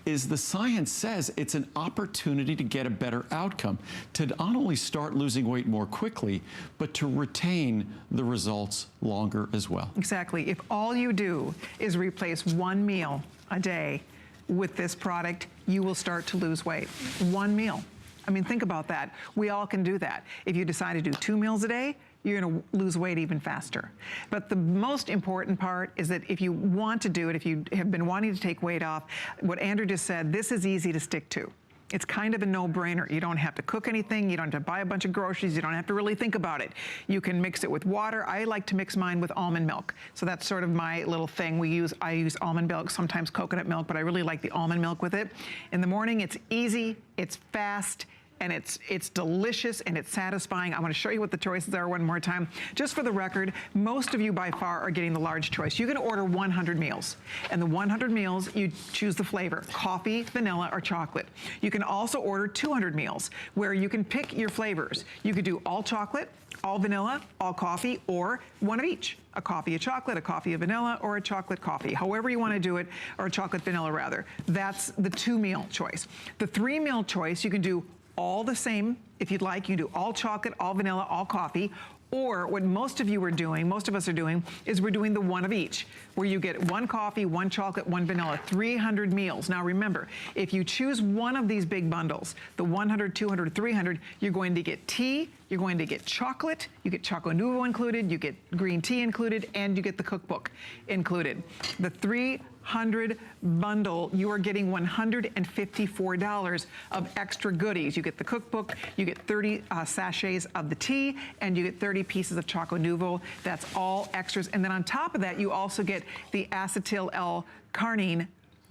is the science says it's an opportunity to get a better outcome, to not only start losing weight more quickly, but to retain the results longer as well. Exactly. If all you do is replace one meal a day with this product, you will start to lose weight. One meal. I mean, think about that. We all can do that. If you decide to do 2 meals a day, you're going to lose weight even faster. But the most important part is that if you want to do it, if you have been wanting to take weight off, what Andrew just said, this is easy to stick to. It's kind of a no-brainer. You don't have to cook anything. You don't have to buy a bunch of groceries. You don't have to really think about it. You can mix it with water. I like to mix mine with almond milk. So that's sort of my little thing. I use almond milk, sometimes coconut milk, but I really like the almond milk with it. In the morning, it's easy, it's fast, and it's delicious and it's satisfying. I want to show you what the choices are one more time. Just for the record, most of you by far are getting the large choice. You can order 100 meals, and the 100 meals, you choose the flavor, coffee, vanilla, or chocolate. You can also order 200 meals, where you can pick your flavors. You could do all chocolate, all vanilla, all coffee, or one of each. A coffee of chocolate, a coffee of vanilla, or a chocolate coffee. However you want to do it, or a chocolate vanilla rather. That's the 2-meal choice. The 3-meal choice, you can do all the same. If you'd like, you can do all chocolate, all vanilla, all coffee. Or what most of you are doing, most of us are doing, is we're doing the one of each, where you get 1 coffee, 1 chocolate, 1 vanilla, 300 meals. Now remember, if you choose one of these big bundles, the 100, 200, 300, you're going to get tea, you're going to get chocolate, you get Choco Nuvo included, you get green tea included, and you get the cookbook included. The 300 bundle, you are getting $154 of extra goodies. You get the cookbook, you get 30 sachets of the tea, and you get 30 pieces of Choco Nuvo. That's all extras. And then on top of that, you also get the acetyl L-carnitine.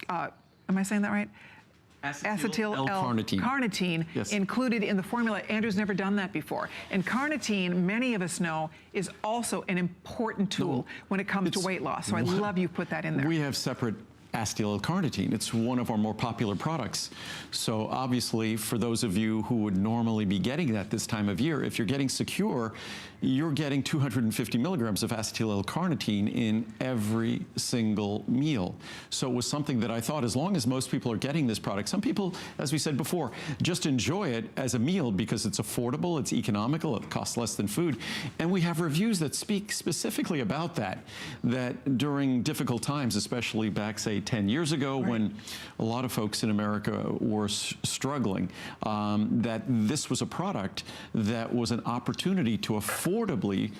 Am I saying that right? Acetyl L-carnitine yes. included in the formula. Andrew's never done that before. And carnitine, many of us know, is also an important tool when it comes to weight loss. So I love you put that in there. We have separate acetyl L-carnitine. It's one of our more popular products. So obviously, for those of you who would normally be getting that this time of year, if you're getting Secure, you're getting 250 milligrams of acetyl L-carnitine in every single meal. So it was something that I thought, as long as most people are getting this product, some people, as we said before, just enjoy it as a meal because it's affordable, it's economical, it costs less than food. And we have reviews that speak specifically about that during difficult times, especially back, say, 10 years ago, right, when a lot of folks in America were struggling, that this was a product that was an opportunity to affordably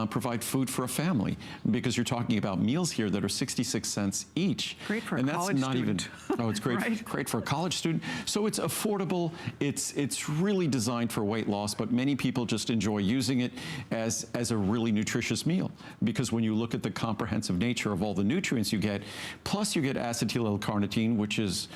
provide food for a family, because you're talking about meals here that are 66 cents each. Great for a and that's college not student. Even, oh, it's great, right? Great for a college student. So it's affordable, it's really designed for weight loss, but many people just enjoy using it as a really nutritious meal, because when you look at the comprehensive nature of all the nutrients you get, plus you get get acetyl-L-carnitine, which is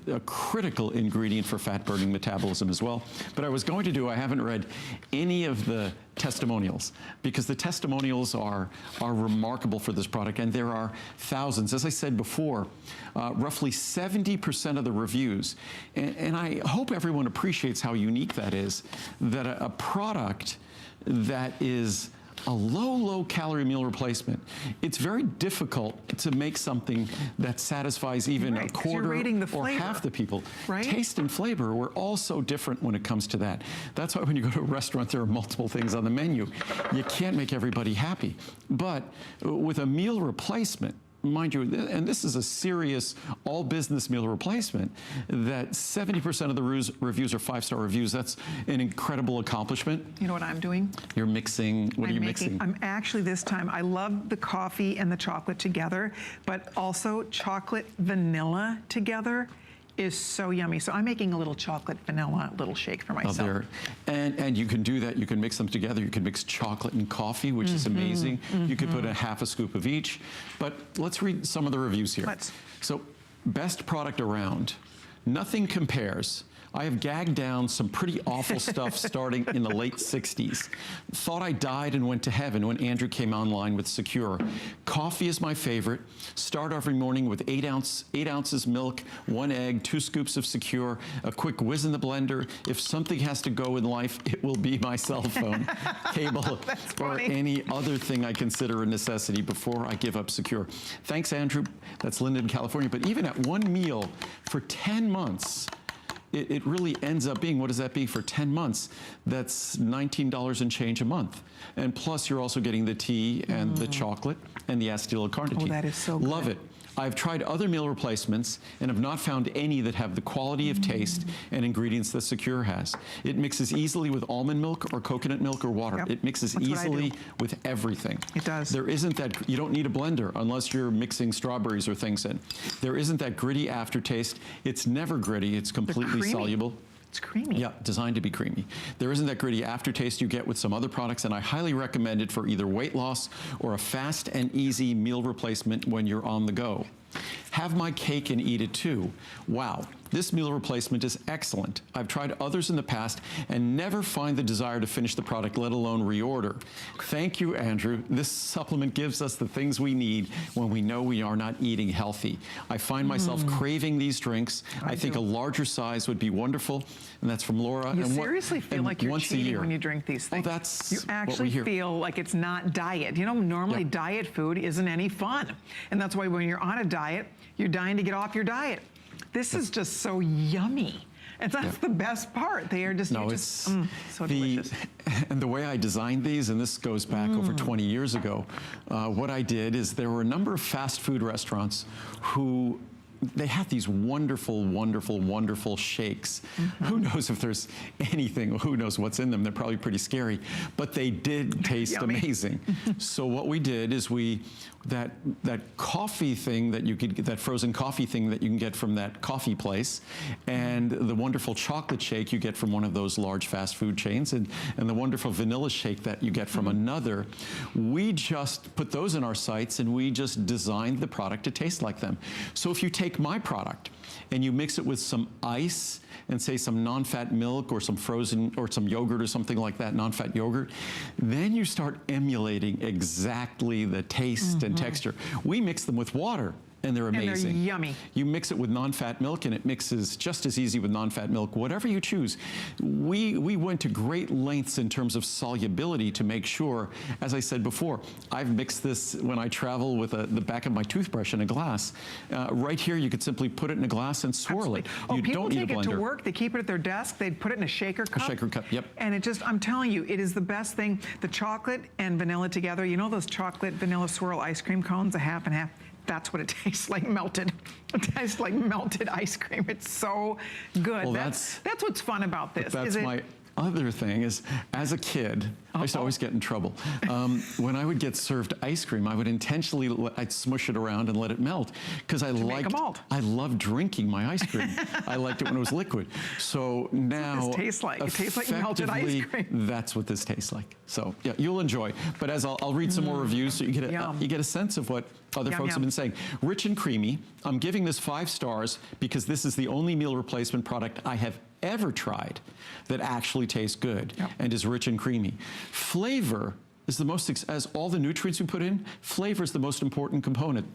a critical ingredient for fat-burning metabolism as well. But I haven't read any of the testimonials, because the testimonials are remarkable for this product, and there are thousands. As I said before, roughly 70% of the reviews, and I hope everyone appreciates how unique that is, that a product that is a low calorie meal replacement. It's very difficult to make something that satisfies even a quarter or half the people. Right? Taste and flavor, we're all so different when it comes to that. That's why when you go to a restaurant, there are multiple things on the menu. You can't make everybody happy. But with a meal replacement, mind you, and this is a serious all-business meal replacement, that 70% of the reviews are 5-star reviews. That's an incredible accomplishment. You know what I'm doing? You're mixing, what are you mixing? I'm actually, this time, I love the coffee and the chocolate together, but also chocolate vanilla together is so yummy. So I'm making a little chocolate vanilla little shake for myself. And you can do that. You can mix them together. You can mix chocolate and coffee, which is amazing. You could put a half a scoop of each. But let's read some of the reviews here. So, best product around. Nothing compares. I have gagged down some pretty awful stuff starting in the late 60s. Thought I died and went to heaven when Andrew came online with Secure. Coffee is my favorite. Start every morning with 8 ounces milk, 1 egg, 2 scoops of Secure, a quick whiz in the blender. If something has to go in life, it will be my cell phone, cable, or any other thing I consider a necessity before I give up Secure. Thanks, Andrew. That's Linden, California. But even at one meal for 10 months, it really ends up being, what does that be for 10 months? That's $19 and change a month. And plus, you're also getting the tea and the chocolate and the acetyl-L-carnitine. Oh, that is so good. Love it. I've tried other meal replacements and have not found any that have the quality of taste and ingredients that Secure has. It mixes easily with almond milk or coconut milk or water. It mixes easily with everything. It does. There isn't that, you don't need a blender unless you're mixing strawberries or things in. There isn't that gritty aftertaste. It's never gritty. It's completely soluble. It's creamy. Yeah, designed to be creamy. There isn't that gritty aftertaste you get with some other products, and I highly recommend it for either weight loss or a fast and easy meal replacement when you're on the go. Have my cake and eat it too. Wow, this meal replacement is excellent. I've tried others in the past and never find the desire to finish the product, let alone reorder. Thank you, Andrew. This supplement gives us the things we need when we know we are not eating healthy. I find myself craving these drinks. I think a larger size would be wonderful, and that's from Laura. You seriously feel like you're cheating when you drink these things. Oh, that's you actually feel like it's not diet. You know, normally diet food isn't any fun, and that's why when you're on a diet, you're dying to get off your diet. This is just so yummy. And that's the best part. They are just, so delicious. And the way I designed these, and this goes back over 20 years ago, what I did is there were a number of fast food restaurants who they have these wonderful, wonderful, wonderful shakes. Who knows if there's anything, who knows what's in them. They're probably pretty scary, but they did taste amazing. So what we did is that coffee thing that you could get, that frozen coffee thing that you can get from that coffee place, and the wonderful chocolate shake you get from one of those large fast food chains, and the wonderful vanilla shake that you get from another, we just put those in our sites and we just designed the product to taste like them. So if you take my product and you mix it with some ice and say some non-fat milk or some frozen or some yogurt or something like that, non-fat yogurt, then you start emulating exactly the taste and texture. We mix them with water, and they're amazing. And they're yummy. You mix it with non-fat milk, and it mixes just as easy with non-fat milk, whatever you choose. We went to great lengths in terms of solubility to make sure, as I said before, I've mixed this when I travel with the back of my toothbrush in a glass. Right here, you could simply put it in a glass and swirl it. You don't need a blender. People take it to work, they keep it at their desk, they put it in a shaker cup. A shaker cup, yep. And it just, I'm telling you, it is the best thing. The chocolate and vanilla together, you know those chocolate vanilla swirl ice cream cones, a half and half? That's what it tastes like, melted. It tastes like melted ice cream. It's so good. Well, that's what's fun about this. other thing is, as a kid, I used to always get in trouble. When I would get served ice cream, I would intentionally, I'd smush it around and let it melt because I loved drinking my ice cream. I liked it when it was liquid. So now, what this tastes like. It tastes like melted ice cream. That's what this tastes like. So yeah, you'll enjoy. But as I'll read some more reviews, so you get a sense of what other folks have been saying. Rich and creamy. I'm giving this 5 stars because this is the only meal replacement product I have ever tried that actually tastes good and is rich and creamy. Flavor is the most, as all the nutrients we put in, flavor is the most important component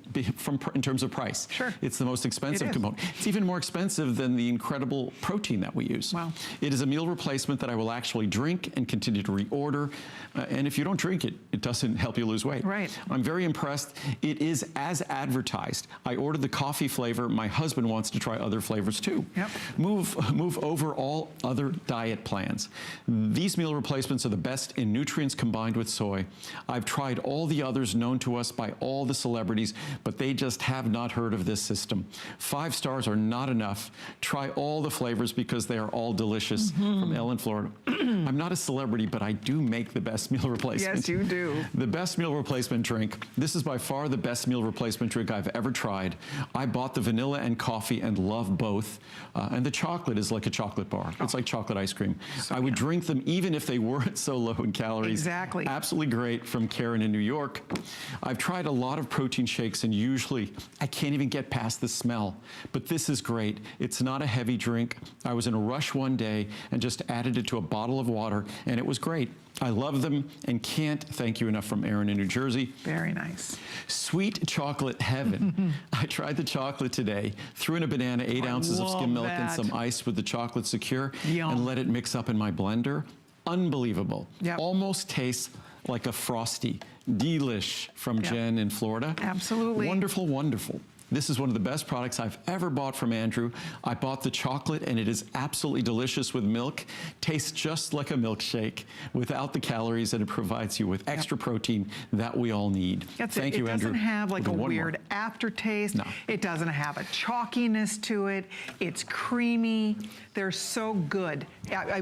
in terms of price. Sure. It's the most expensive component. It's even more expensive than the incredible protein that we use. Wow. It is a meal replacement that I will actually drink and continue to reorder. And if you don't drink it, it doesn't help you lose weight. Right. I'm very impressed. It is as advertised. I ordered the coffee flavor. My husband wants to try other flavors too. Yep. Move over all other diet plans. These meal replacements are the best in nutrients combined with soy. I've tried all the others known to us by all the celebrities, but they just have not heard of this system. 5 stars are not enough. Try all the flavors because they are all delicious. From Ellen, Florida. I'm not a celebrity, but I do make the best meal replacement. Yes, you do. The best meal replacement drink. This is by far the best meal replacement drink I've ever tried. I bought the vanilla and coffee and love both. And the chocolate is like a chocolate bar. It's like chocolate ice cream. So I would drink them even if they weren't so low in calories. Exactly. Absolutely great, from Karen in New York. I've tried a lot of protein shakes and usually I can't even get past the smell, but this is great. It's not a heavy drink. I was in a rush one day and just added it to a bottle of water and it was great. I love them and can't thank you enough, from Aaron in New Jersey. Very nice. Sweet chocolate heaven. I tried the chocolate today, threw in a banana, 8 ounces of skim milk and some ice with the chocolate secure and let it mix up in my blender. Unbelievable. Almost tastes like a Frosty. Delish, from Jen in Florida. Absolutely. Wonderful, wonderful. This is one of the best products I've ever bought from Andrew. I bought the chocolate and it is absolutely delicious with milk. Tastes just like a milkshake without the calories, and it provides you with extra protein that we all need. Thank you, Andrew. It doesn't have like a weird aftertaste. No. It doesn't have a chalkiness to it. It's creamy. They're so good.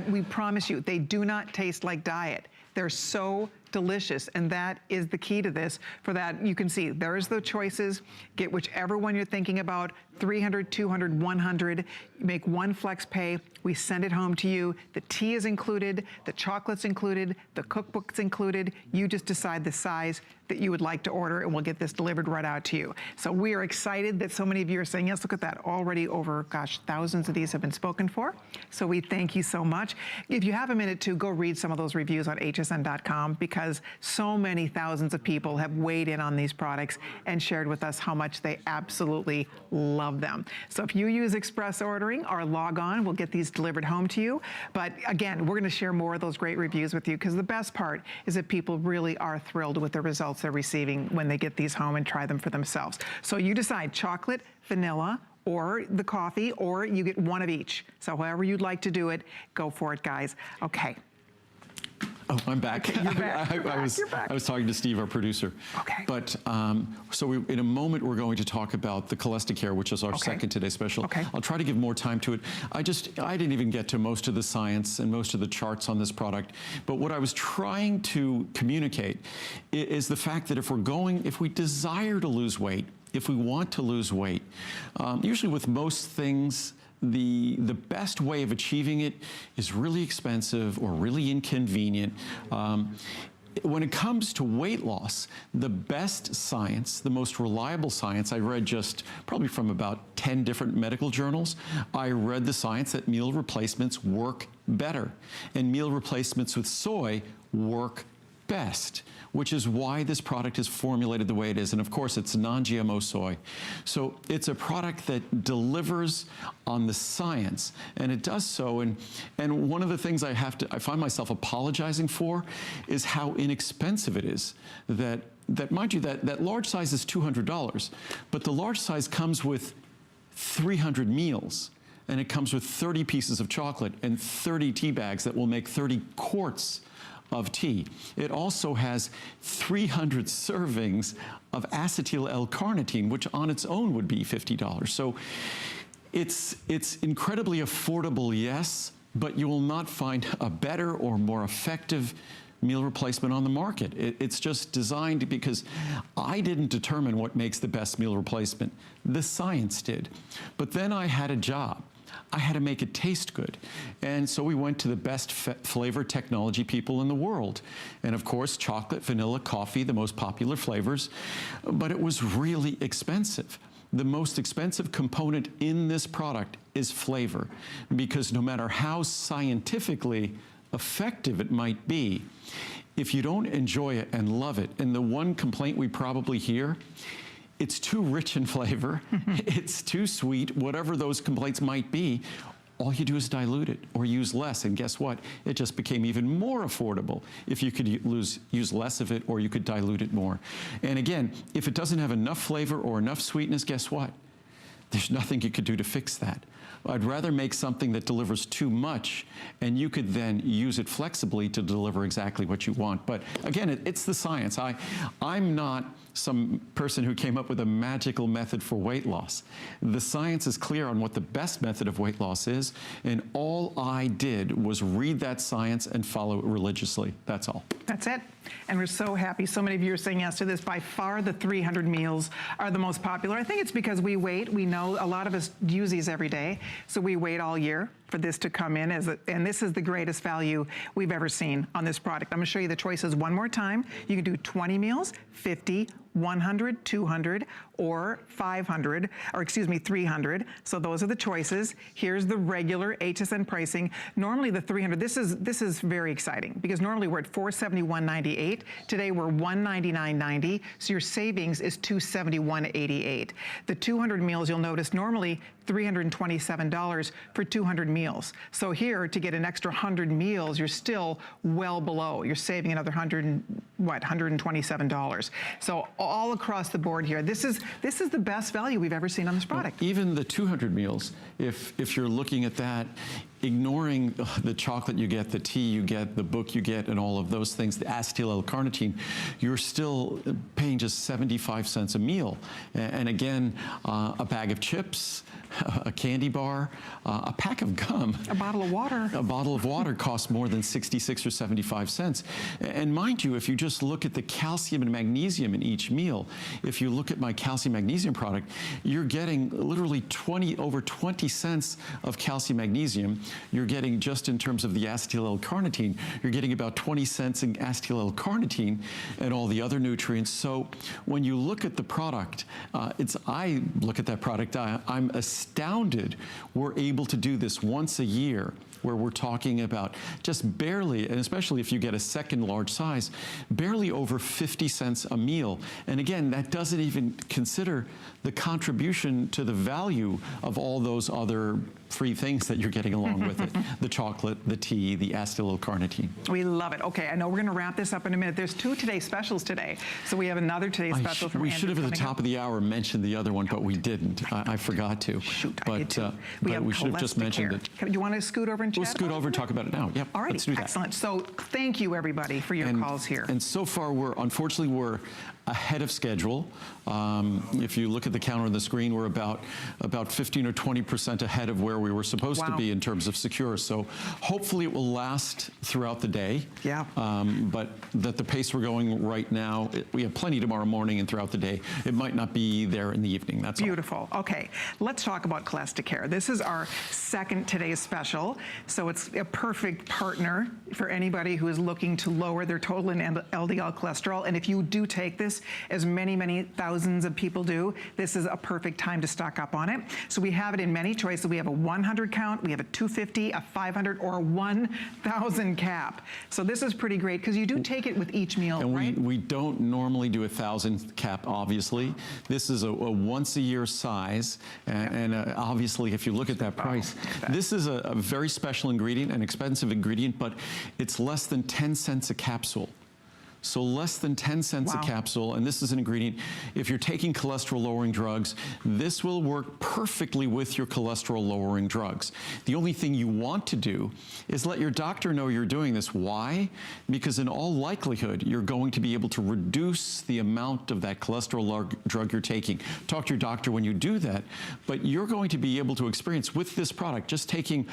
We promise you, they do not taste like diet. They're so delicious, and that is the key to this. For that, you can see there's the choices. Get whichever one you're thinking about. 300, 200, 100. Make one flex pay. We send it home to you. The tea is included, the chocolate's included, the cookbook's included. You just decide the size that you would like to order, and we'll get this delivered right out to you. So we are excited that so many of you are saying yes. Look at that. Already over, gosh, thousands of these have been spoken for. So we thank you so much. If you have a minute to go read some of those reviews on hsn.com, because so many thousands of people have weighed in on these products and shared with us how much they absolutely love them. So if you use express ordering or log on, we'll get these delivered home to you. But again, we're going to share more of those great reviews with you, because the best part is that people really are thrilled with the results they're receiving when they get these home and try them for themselves. So you decide chocolate, vanilla, or the coffee, or you get one of each. So however you'd like to do it, go for it, guys. Okay. Oh, I'm back. Okay, you're back. I was talking to Steve, our producer. Okay. But so in a moment, we're going to talk about the Cholesterol, which is our second Today special. Okay. I'll try to give more time to it. I didn't even get to most of the science and most of the charts on this product. But what I was trying to communicate is the fact that if we desire to lose weight, if we want to lose weight, usually with most things, the best way of achieving it is really expensive or really inconvenient. When it comes to weight loss, the best science, the most reliable science, I read just probably from about 10 different medical journals, I read the science that meal replacements work better, and meal replacements with soy work best, which is why this product is formulated the way it is. And of course, it's non-GMO soy. So it's a product that delivers on the science, and it does so. And one of the things I find myself apologizing for is how inexpensive it is. That mind you, that large size is $200, but the large size comes with 300 meals. And it comes with 30 pieces of chocolate and 30 tea bags that will make 30 quarts of tea. It also has 300 servings of acetyl L-carnitine, which on its own would be $50. So it's incredibly affordable, yes, but you will not find a better or more effective meal replacement on the market. It's just designed because I didn't determine what makes the best meal replacement. The science did. But then I had a job. I had to make it taste good. And so we went to the best flavor technology people in the world. And of course, chocolate, vanilla, coffee, the most popular flavors. But it was really expensive. The most expensive component in this product is flavor, because no matter how scientifically effective it might be, if you don't enjoy it and love it, and the one complaint we probably hear, it's too rich in flavor, it's too sweet, whatever those complaints might be, all you do is dilute it or use less. And guess what? It just became even more affordable if you could use less of it, or you could dilute it more. And again, if it doesn't have enough flavor or enough sweetness, guess what? There's nothing you could do to fix that. I'd rather make something that delivers too much, and you could then use it flexibly to deliver exactly what you want. But again, it's the science. I'm not some person who came up with a magical method for weight loss. The science is clear on what the best method of weight loss is, and all I did was read that science and follow it religiously. That's all. That's it. And we're so happy. So many of you are saying yes to this. By far, the 300 meals are the most popular. I think it's because we wait. We know a lot of us use these every day, so we wait all year for this to come in, and this is the greatest value we've ever seen on this product. I'm going to show you the choices one more time. You can do 20 meals, 50, 100, 200, or 500, or excuse me, 300. So those are the choices. Here's the regular HSN pricing. Normally the 300, this is very exciting, because normally we're at $471.98. Today we're $199.90. So your savings is $271.88. The 200 meals, you'll notice, normally $327 for 200 meals. So here, to get an extra 100 meals, you're still well below. You're saving another $127. So all across the board here, this is the best value we've ever seen on this product. Well, even the 200 meals, if you're looking at that, ignoring the chocolate you get, the tea you get, the book you get, and all of those things, the acetyl L-carnitine, you're still paying just 75 cents a meal. And again, a bag of chips, a candy bar, a pack of gum. A bottle of water. A bottle of water costs more than 66 or 75 cents. And mind you, if you just look at the calcium and magnesium in each meal, if you look at my calcium magnesium product, you're getting literally over 20 cents of calcium magnesium. You're getting, just in terms of the acetyl L-carnitine, you're getting about 20 cents in acetyl L-carnitine and all the other nutrients. So when you look at the product, I look at that product, I'm astounded we're able to do this once a year, where we're talking about just barely, and especially if you get a second large size, barely over 50 cents a meal. And again, that doesn't even consider the contribution to the value of all those other free things that you're getting along with it. The chocolate, the tea, the acetyl L-carnitine. We love it. Okay, I know we're going to wrap this up in a minute. There's two Today Specials today. So we have another Today Special from We Andrew should have at the top up. of the hour mentioned the other one, but we didn't. I forgot to. Shoot, but, I did too. But we should have just mentioned it. Do you want to scoot over and chat? We'll scoot over and talk about it now. Yep, all right, let's do that. excellent. So thank you, everybody, for your calls here. And so far, unfortunately, we're ahead of schedule. If you look at the counter on the screen, we're about 15 or 20% ahead of where we were supposed to be in terms of secure. So hopefully it will last throughout the day. Yeah. But at the pace we're going right now, we have plenty tomorrow morning and throughout the day. It might not be there in the evening. That's beautiful. All. Okay, let's talk about Cholesteracare. This is our second Today's Special. So it's a perfect partner for anybody who is looking to lower their total and LDL cholesterol. And if you do take this, as many thousands of people do, this is a perfect time to stock up on it. So we have it in many choices. We have a 100 count, we have a 250, a 500, or a 1,000 cap. So this is pretty great because you do take it with each meal, and right? we don't normally do a 1,000 cap, obviously. This is a once a year size, and obviously if you look at that price, this is a very special ingredient, an expensive ingredient, but it's less than 10 cents a capsule. So less than 10 cents Wow. a capsule, and this is an ingredient. If you're taking cholesterol-lowering drugs, this will work perfectly with your cholesterol-lowering drugs. The only thing you want to do is let your doctor know you're doing this. Why? Because in all likelihood, you're going to be able to reduce the amount of that cholesterol drug you're taking. Talk to your doctor when you do that, but you're going to be able to experience with this product, just taking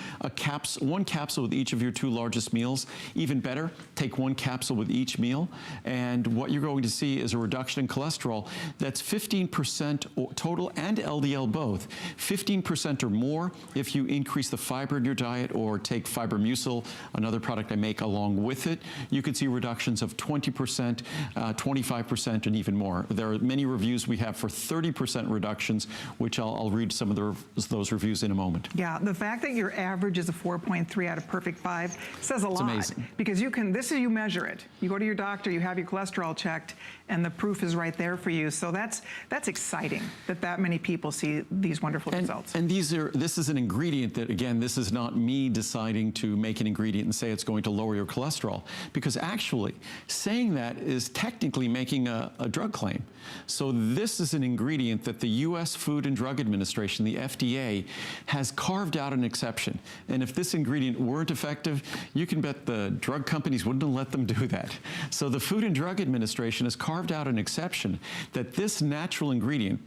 one capsule with each of your 2 largest meals. Even better, take 1 capsule with each meal. And what you're going to see is a reduction in cholesterol that's 15% total and LDL both. 15% or more if you increase the fiber in your diet or take fiber mucil, another product I make along with it. You can see reductions of 20%, 25%, and even more. There are many reviews we have for 30% reductions, which I'll read some of those reviews in a moment. Yeah, the fact that your average is a 4.3 out of perfect 5 says a lot. Amazing. Because this is you measure it. You go to your doctor, you have your cholesterol checked, and the proof is right there for you. So that's exciting that many people see these wonderful results. And this is an ingredient that, again, this is not me deciding to make an ingredient and say it's going to lower your cholesterol, because actually saying that is technically making a drug claim. So this is an ingredient that the U.S. Food and Drug Administration, the FDA, has carved out an exception. And if this ingredient weren't effective, you can bet the drug companies wouldn't have let them do that. So the Food and Drug Administration has carved out an exception that this natural ingredient,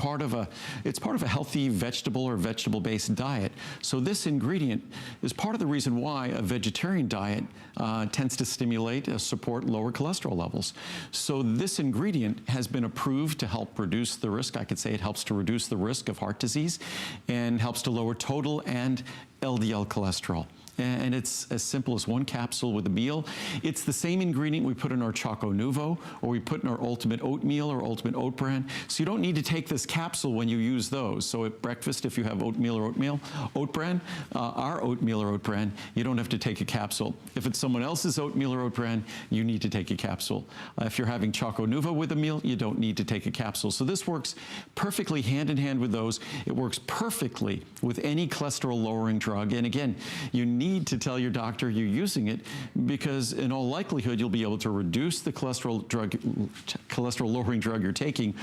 it's part of a healthy vegetable or vegetable-based diet. So this ingredient is part of the reason why a vegetarian diet tends to support lower cholesterol levels. So this ingredient has been approved to help reduce the risk. I could say it helps to reduce the risk of heart disease and helps to lower total and LDL cholesterol. And it's as simple as 1 capsule with a meal. It's the same ingredient we put in our Choco Nuvo, or we put in our Ultimate Oatmeal or Ultimate Oat Bran. So you don't need to take this capsule when you use those. So at breakfast, if you have oatmeal or oat bran, our oatmeal or oat bran, you don't have to take a capsule. If it's someone else's oatmeal or oat bran, you need to take a capsule. If you're having Choco Nuvo with a meal, you don't need to take a capsule. So this works perfectly hand in hand with those. It works perfectly with any cholesterol-lowering drug. And again, you need to tell your doctor you're using it, because in all likelihood you'll be able to reduce the cholesterol-lowering drug you're taking,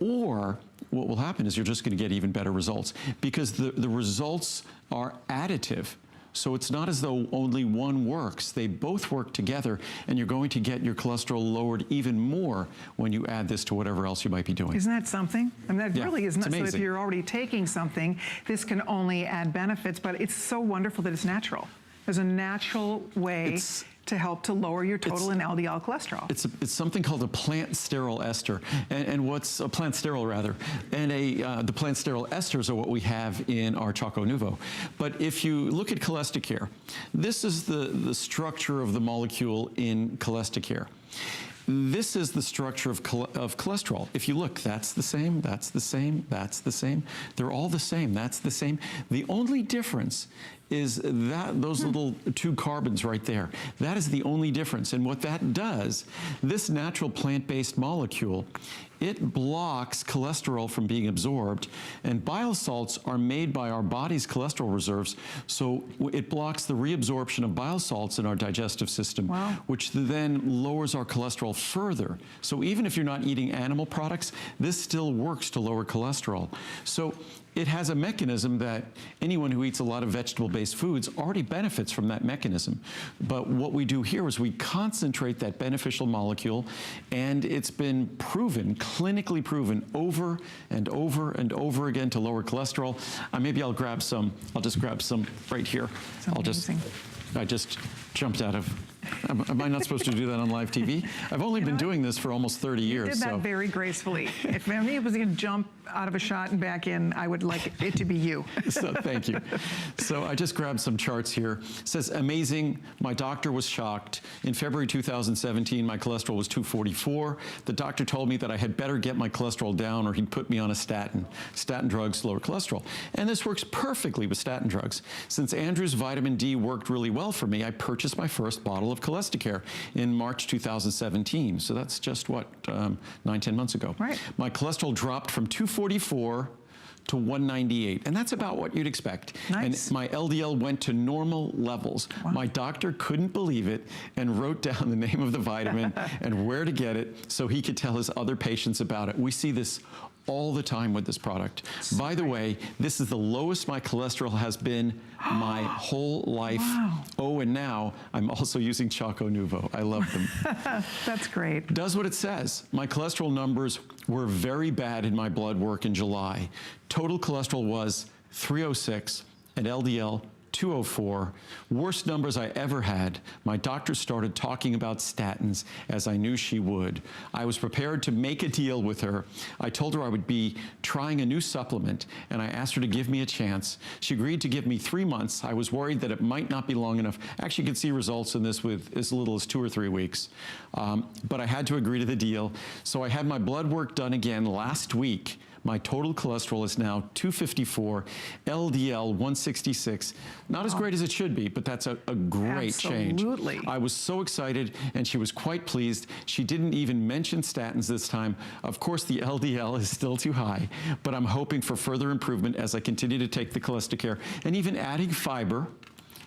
or what will happen is you're just going to get even better results, because the results are additive. So it's not as though only one works. They both work together, and you're going to get your cholesterol lowered even more when you add this to whatever else you might be doing. Isn't that something? I mean, that really is not. So if amazing. you're already taking something, this can only add benefits, but it's so wonderful that it's natural. There's a natural way to help to lower your total and LDL cholesterol. It's something called a plant sterol ester, and what's a plant sterol rather, and the plant sterol esters are what we have in our Choco Nuvo. But if you look at Cholesticare, this is the structure of the molecule in Cholesticare. This is the structure of cholesterol. If you look, that's the same, that's the same, that's the same. They're all the same, that's the same. The only difference is that those little 2 carbons right there. That is the only difference. And what that does, this natural plant-based molecule, it blocks cholesterol from being absorbed, and bile salts are made by our body's cholesterol reserves, so it blocks the reabsorption of bile salts in our digestive system, which then lowers our cholesterol further. So even if you're not eating animal products, this still works to lower cholesterol. So it has a mechanism that anyone who eats a lot of vegetable-based foods already benefits from that mechanism. But what we do here is we concentrate that beneficial molecule, and it's been proven, clinically proven, over and over and over again to lower cholesterol. Maybe I'll grab some. I'll just grab some right here. I just jumped out of. Am I not supposed to do that on live TV? I've only been doing this for almost 30 years. You did that very gracefully. If any was going to jump out of a shot and back in, I would like it to be you. So thank you. So I just grabbed some charts here. It says, amazing, my doctor was shocked. In February 2017, my cholesterol was 244. The doctor told me that I had better get my cholesterol down or he'd put me on a statin. Statin drugs lower cholesterol. And this works perfectly with statin drugs. Since Andrew's vitamin D worked really well for me, I purchased my first bottle of Cholesticare in March 2017. So that's just what, 9-10 months ago. Right. My cholesterol dropped from 244 to 198, and that's about what you'd expect. Nice. And my LDL went to normal levels. Wow. My doctor couldn't believe it and wrote down the name of the vitamin and where to get it so he could tell his other patients about it. We see this all the time with this product. By the way, this is the lowest my cholesterol has been my whole life. Wow. Oh, and now I'm also using Choco Nuvo. I love them. That's great. Does what it says. My cholesterol numbers were very bad in my blood work in July. Total cholesterol was 306 and LDL 204, worst numbers I ever had. My doctor started talking about statins, as I knew she would. I was prepared to make a deal with her. I told her I would be trying a new supplement, and I asked her to give me a chance. She agreed to give me 3 months. I was worried that it might not be long enough. Actually, you can see results in this with as little as 2 or 3 weeks. But I had to agree to the deal. So I had my blood work done again last week. My total cholesterol is now 254, LDL 166. Not as great as it should be, but that's a great change. Absolutely. I was so excited, and she was quite pleased. She didn't even mention statins this time. Of course, the LDL is still too high, but I'm hoping for further improvement as I continue to take the Cholesterol, and even adding fiber.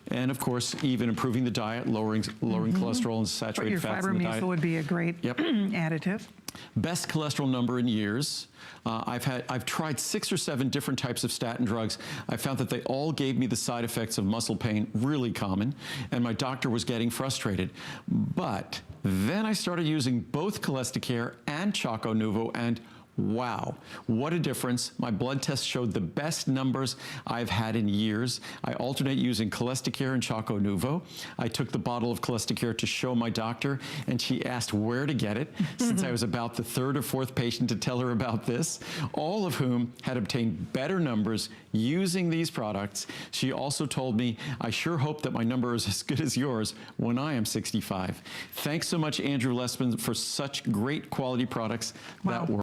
And of course, even improving the diet, lowering cholesterol and saturated fats in the diet. But your fiber meal would be a great additive. Best cholesterol number in years. I've tried 6 or 7 different types of statin drugs. I found that they all gave me the side effects of muscle pain, really common, and my doctor was getting frustrated. But then I started using both Cholesterol and Choco Nuvo, and wow, what a difference. My blood test showed the best numbers I've had in years. I alternate using Cholesterol and Choco Nuvo. I took the bottle of Cholesterol to show my doctor, and she asked where to get it, since I was about the 3rd or 4th patient to tell her about this, all of whom had obtained better numbers using these products. She also told me, I sure hope that my number is as good as yours when I am 65. Thanks so much, Andrew Lessman, for such great quality products that work.